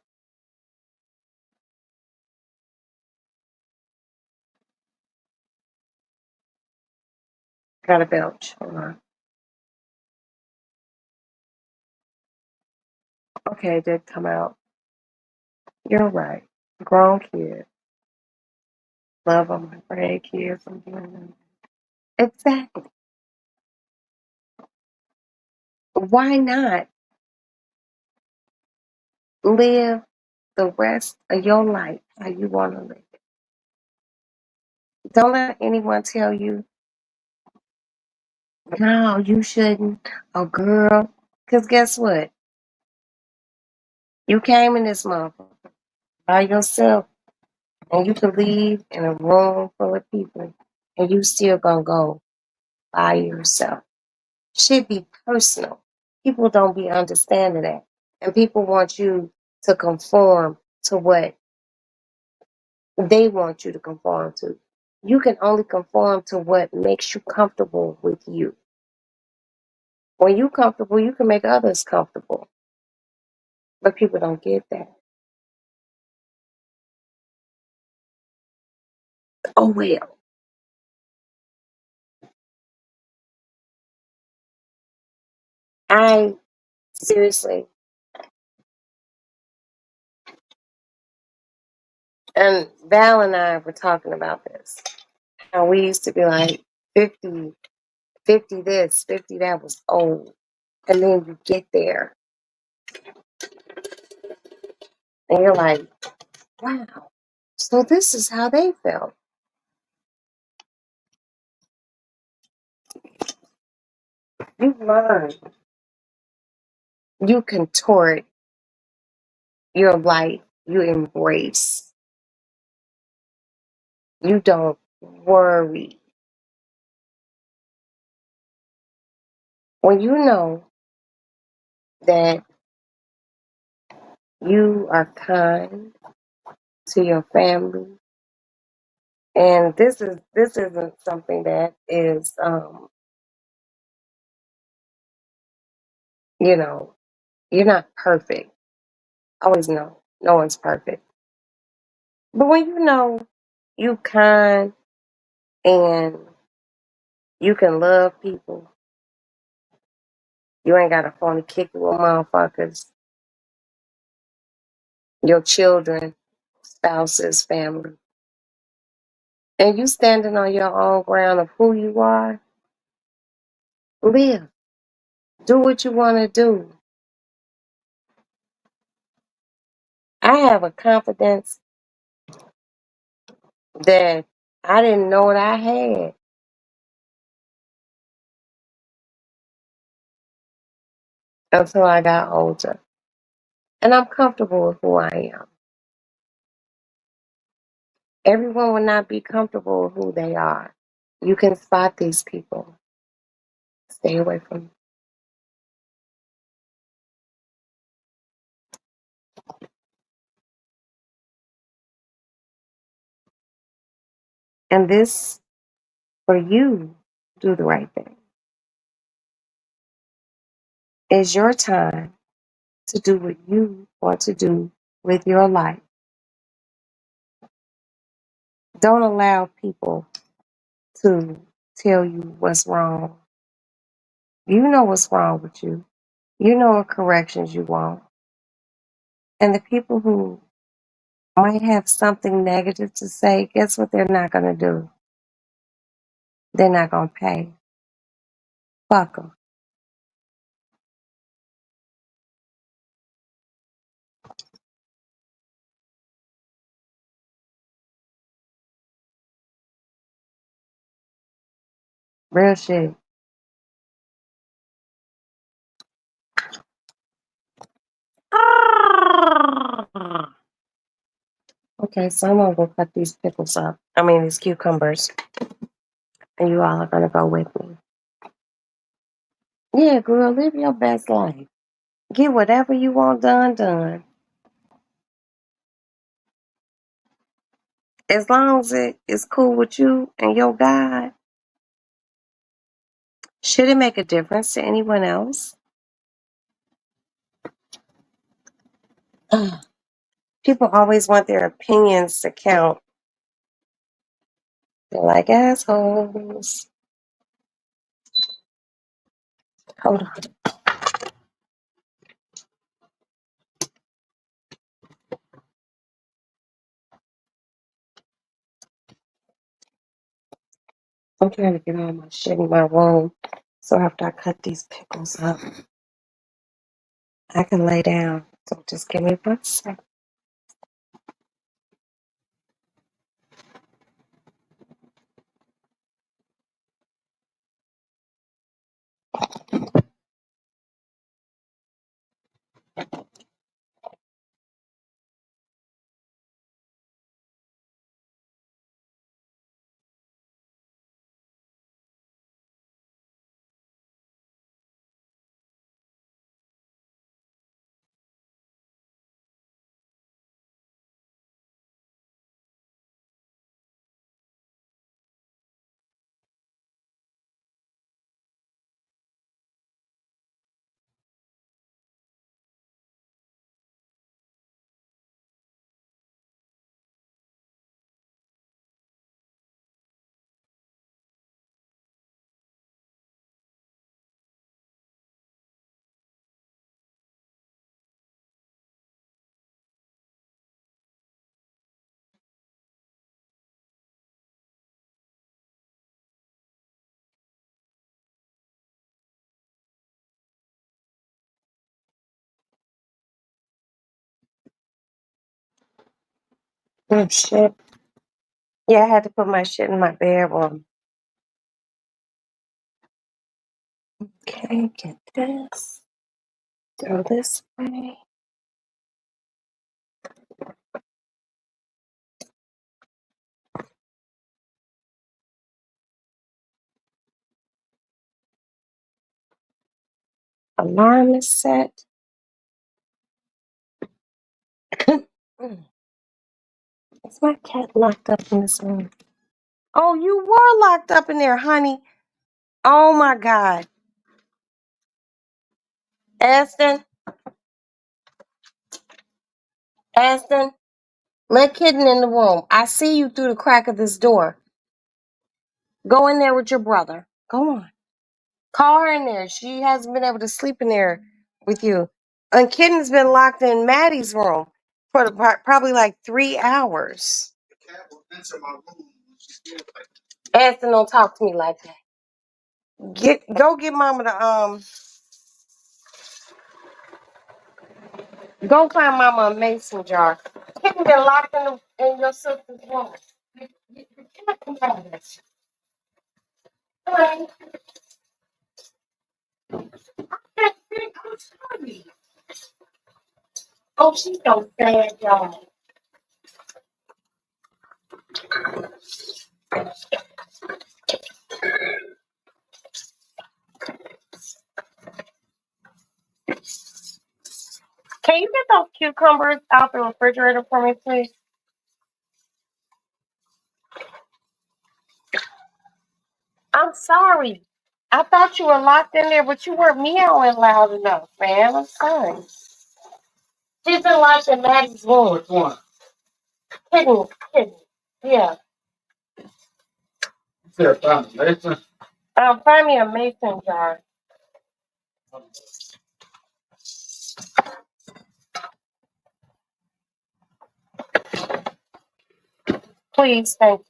Got a belch. Hold on. Okay, it did come out. You're right. Grown kid. Love of my grandkids. I'm doing them. Exactly. Why not live the rest of your life how you want to live? Don't let anyone tell you, no, you shouldn't. Oh, girl. Because guess what? You came in this motherfucker by yourself, and you could leave in a room full of people, and you still gonna go by yourself. Should be personal. People don't be understanding that. And people want you to conform to what they want you to conform to. You can only conform to what makes you comfortable with you. When you comfortable, you can make others comfortable. But people don't get that. Oh well. I seriously, and Val and I were talking about this. How we used to be like 50, 50 this, 50 that was old. And then you get there and you're like, wow. So this is how they felt. You learn. You contort your life. You embrace. You don't worry. When you know that you are kind to your family, and this isn't something that is you know, you're not perfect. Always know no one's perfect. But when you know you kind and you can love people, you ain't got a phony kick with motherfuckers, your children, spouses, family. And you standing on your own ground of who you are, live. Do what you want to do. I have a confidence that I didn't know what I had until I got older. And I'm comfortable with who I am. Everyone will not be comfortable with who they are. You can spot these people. Stay away from them. And this, for you, do the right thing, is your time to do what you want to do with your life. Don't allow people to tell you what's wrong. You know what's wrong with you. You know what corrections you want. And the people who might have something negative to say, guess what they're not going to do? They're not going to pay. Fuck them. Real shit. Okay, so I'm going to go cut these pickles up. I mean, these cucumbers. And you all are going to go with me. Yeah, girl, live your best life. Get whatever you want done. As long as it is cool with you and your God, should it make a difference to anyone else? People always want their opinions to count. They're like assholes. Hold on. I'm trying to get all my shit in my room. So after I cut these pickles up, I can lay down. So just give me 1 second. Oh, shit. Yeah, I had to put my shit in my bedroom. Okay, get this. Go this way. Alarm is set. Is my cat locked up in this room? Oh, you were locked up in there, honey. Oh my God. Aston, Aston, let Kitten in the room. I see you through the crack of this door. Go in there with your brother. Go on. Call her in there. She hasn't been able to sleep in there with you. And Kitten's been locked in Maddie's room for probably like 3 hours. Aston, don't talk to me like that. Go get Mama the Go find Mama a mason jar. Kitten been locked in your sister's room. You can't come out of this. I'm sorry. Oh, she's so sad, y'all. Can you get those cucumbers out the refrigerator for me, please? I'm sorry. I thought you were locked in there, but you weren't meowing loud enough, man. I'm sorry. She's been locked in Maddie's room. Which one? Kitten, kitten. Yeah. You said found the Mason? Find me a mason jar. Please, thank you.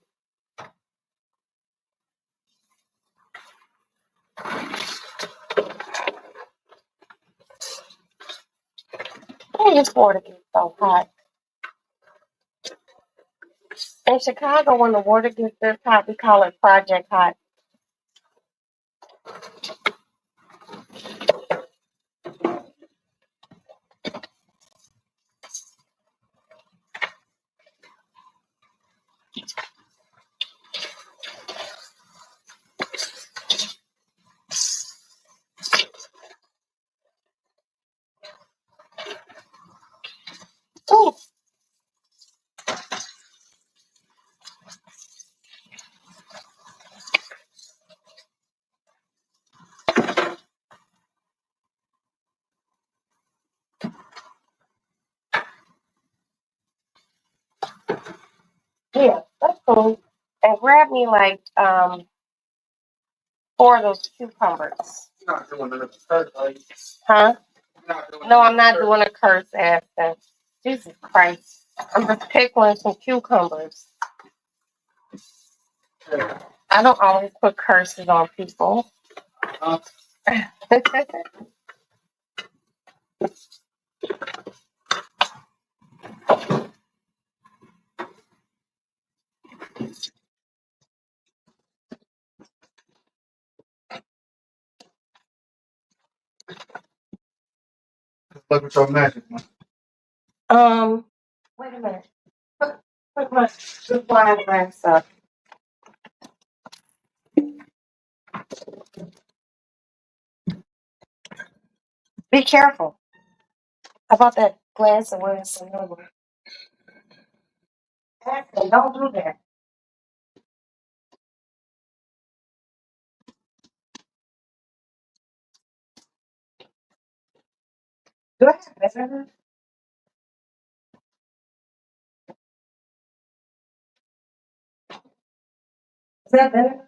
Why this water gets so hot? In Chicago, when the water gets this hot, we call it Project Hot. Ooh, yeah, that's cool. And grab me like 4 of those cucumbers. You're not doing it at the first, are you? Huh? You're not doing No, it at I'm the not first. doing a curse accent. Jesus Christ. I'm just pickling some cucumbers. Yeah. I don't always put curses on people. Huh? Look at your magic, man. Wait a minute. Put my wine glass up. Be careful. How about that glass of wine? Don't do that. Do I have better? Is that better?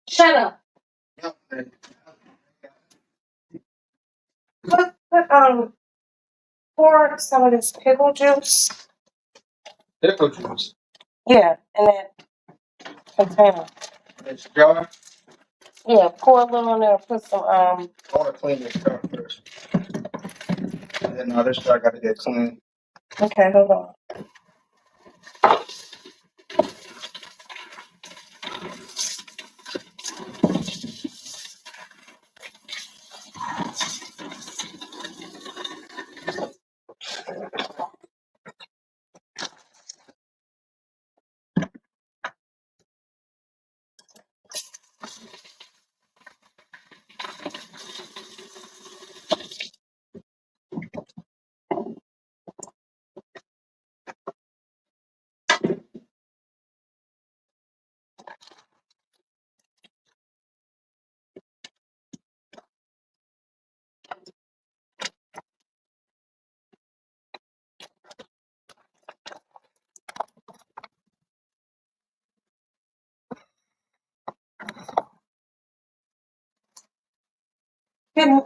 Shut up. Put pour some of this pickle juice. Pickle juice. Yeah, in that container. This jar. Yeah, pour a little in there. Put some I want to clean this jar first. And then this jar got to get clean. Okay, hold on.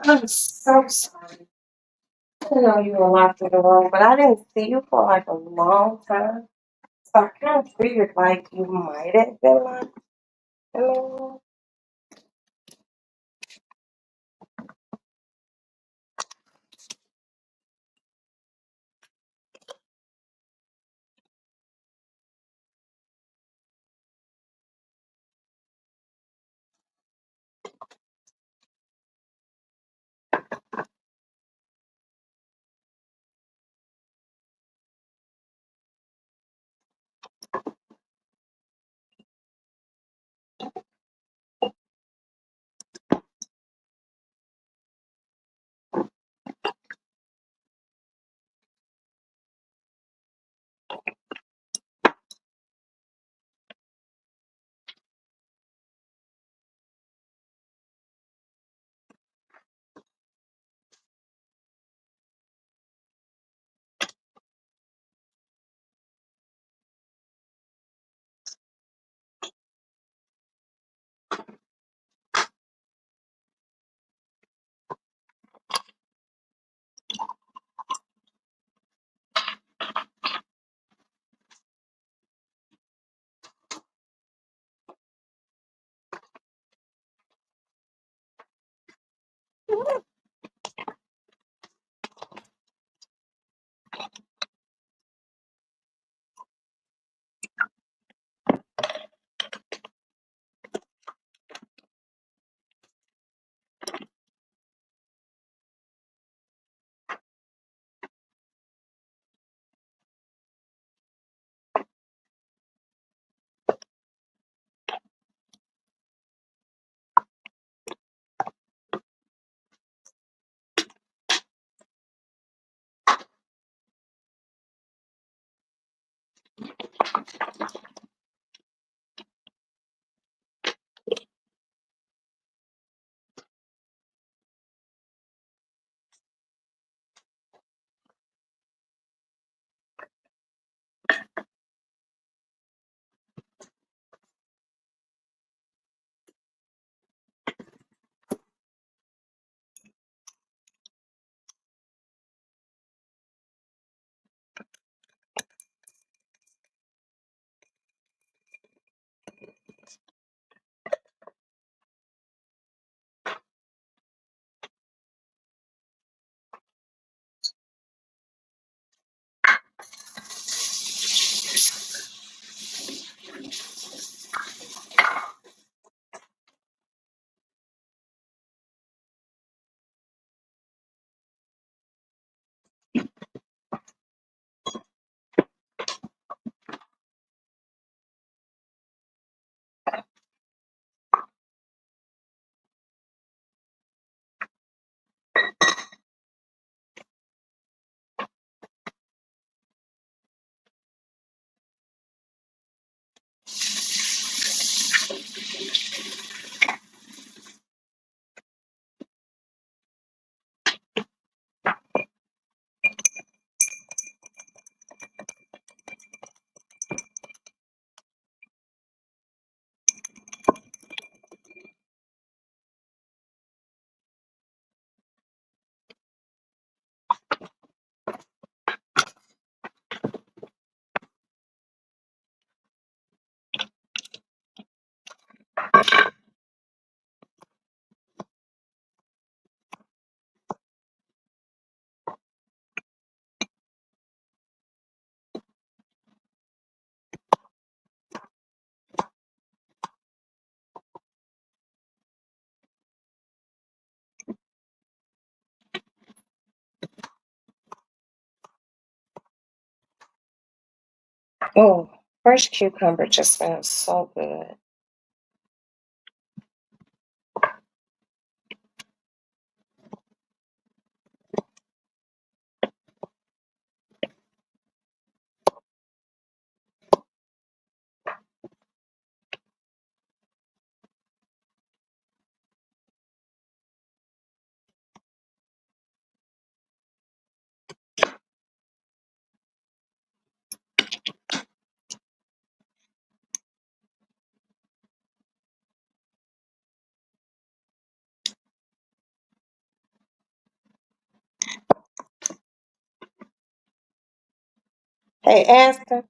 I'm so sorry. I didn't know you were locked in the room, but I didn't see you for like a long time. So I kind of figured like you might have been like in the room. Oh, fresh cucumber just smells so good. Hey, Aston.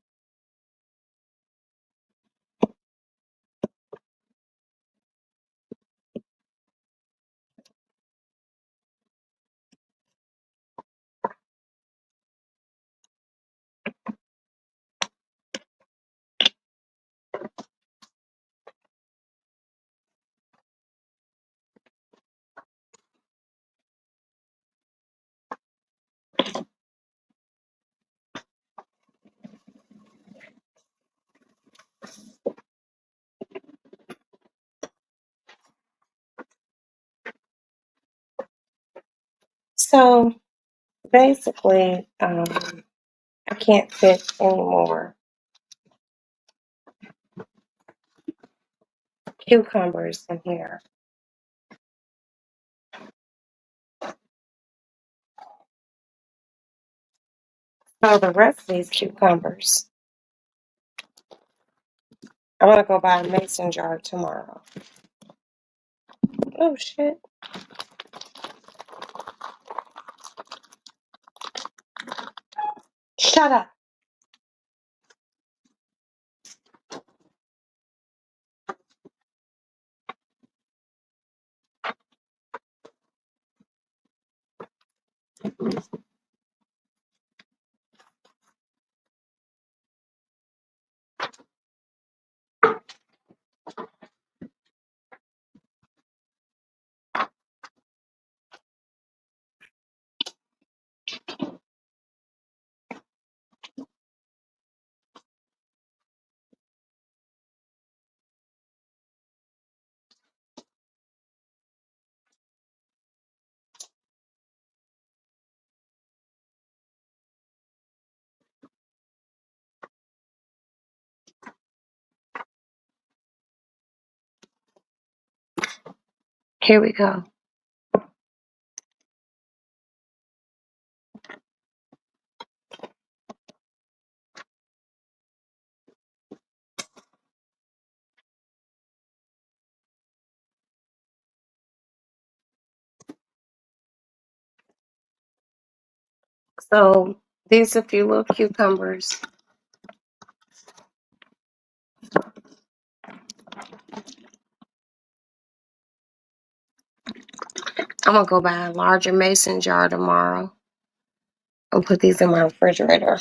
So basically, I can't fit any more cucumbers in here. So the rest of these cucumbers, I'm gonna go buy a mason jar tomorrow. Oh shit. Shut up. Here we go. So these are a few little cucumbers. I'm gonna go buy a larger mason jar tomorrow and put these in my refrigerator.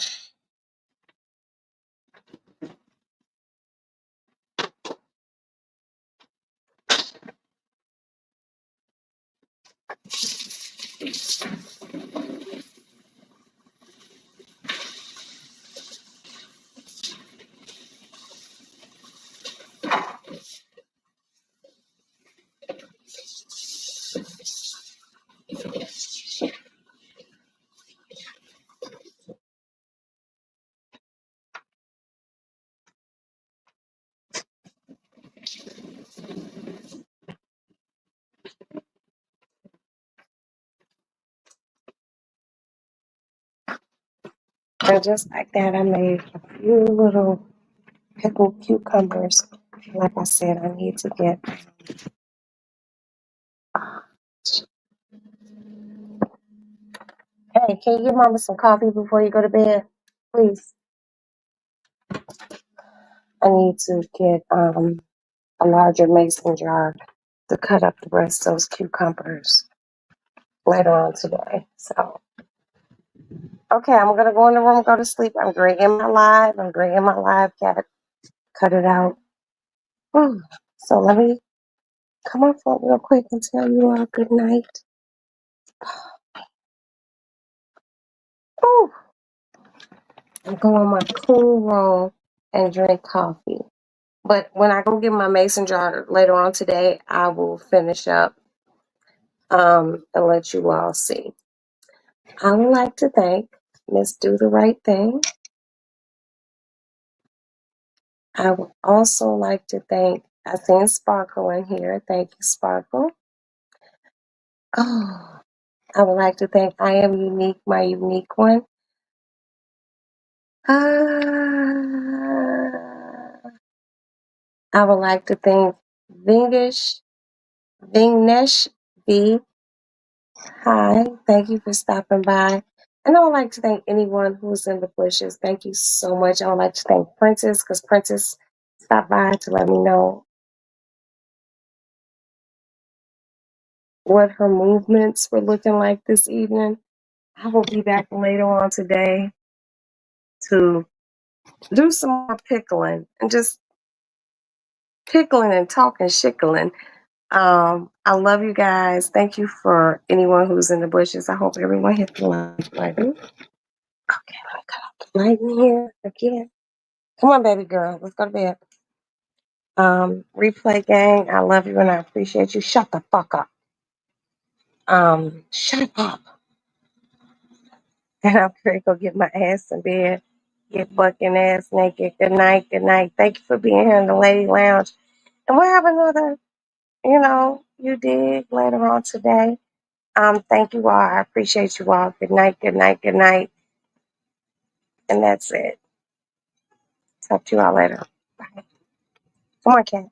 And just like that, I made a few little pickled cucumbers. Like I said, I need to get. Hey, can you give Mama some coffee before you go to bed, please? I need to get a larger mason jar to cut up the rest of those cucumbers later on today. So, okay, I'm gonna go in the room, go to sleep. I'm great in my live. I'm great in my live. Cut it out. Whew. So let me come on phone real quick and tell you all good night. Whew. I'm going on my cool roll and drink coffee. But when I go get my mason jar later on today, I will finish up and let you all see. I would like to thank Miss Do the Right Thing. I would also like to thank, I seen Sparkle in here. Thank you, Sparkle. Oh, I would like to thank I Am Unique, my unique one. I would like to thank Vignesh V. Hi, thank you for stopping by. And I would like to thank anyone who's in the bushes. Thank you so much. I would like to thank Princess because Princess stopped by to let me know what her movements were looking like this evening. I will be back later on today to do some more pickling and just pickling and talking shickling. I love you guys. Thank you for anyone who's in the bushes. I hope everyone hit the like button. Okay, let me cut off the light in here again. Come on, baby girl. Let's go to bed. Replay gang, I love you and I appreciate you. Shut the fuck up. Shut up. And I'm ready to go get my ass in bed, get bucking ass naked. Good night, good night. Thank you for being here in the Lady Lounge. And we'll have another, you dig later on today. Thank you all. I appreciate you all. Good night, good night, good night. And that's it. Talk to you all later. Bye. Come on, Kat.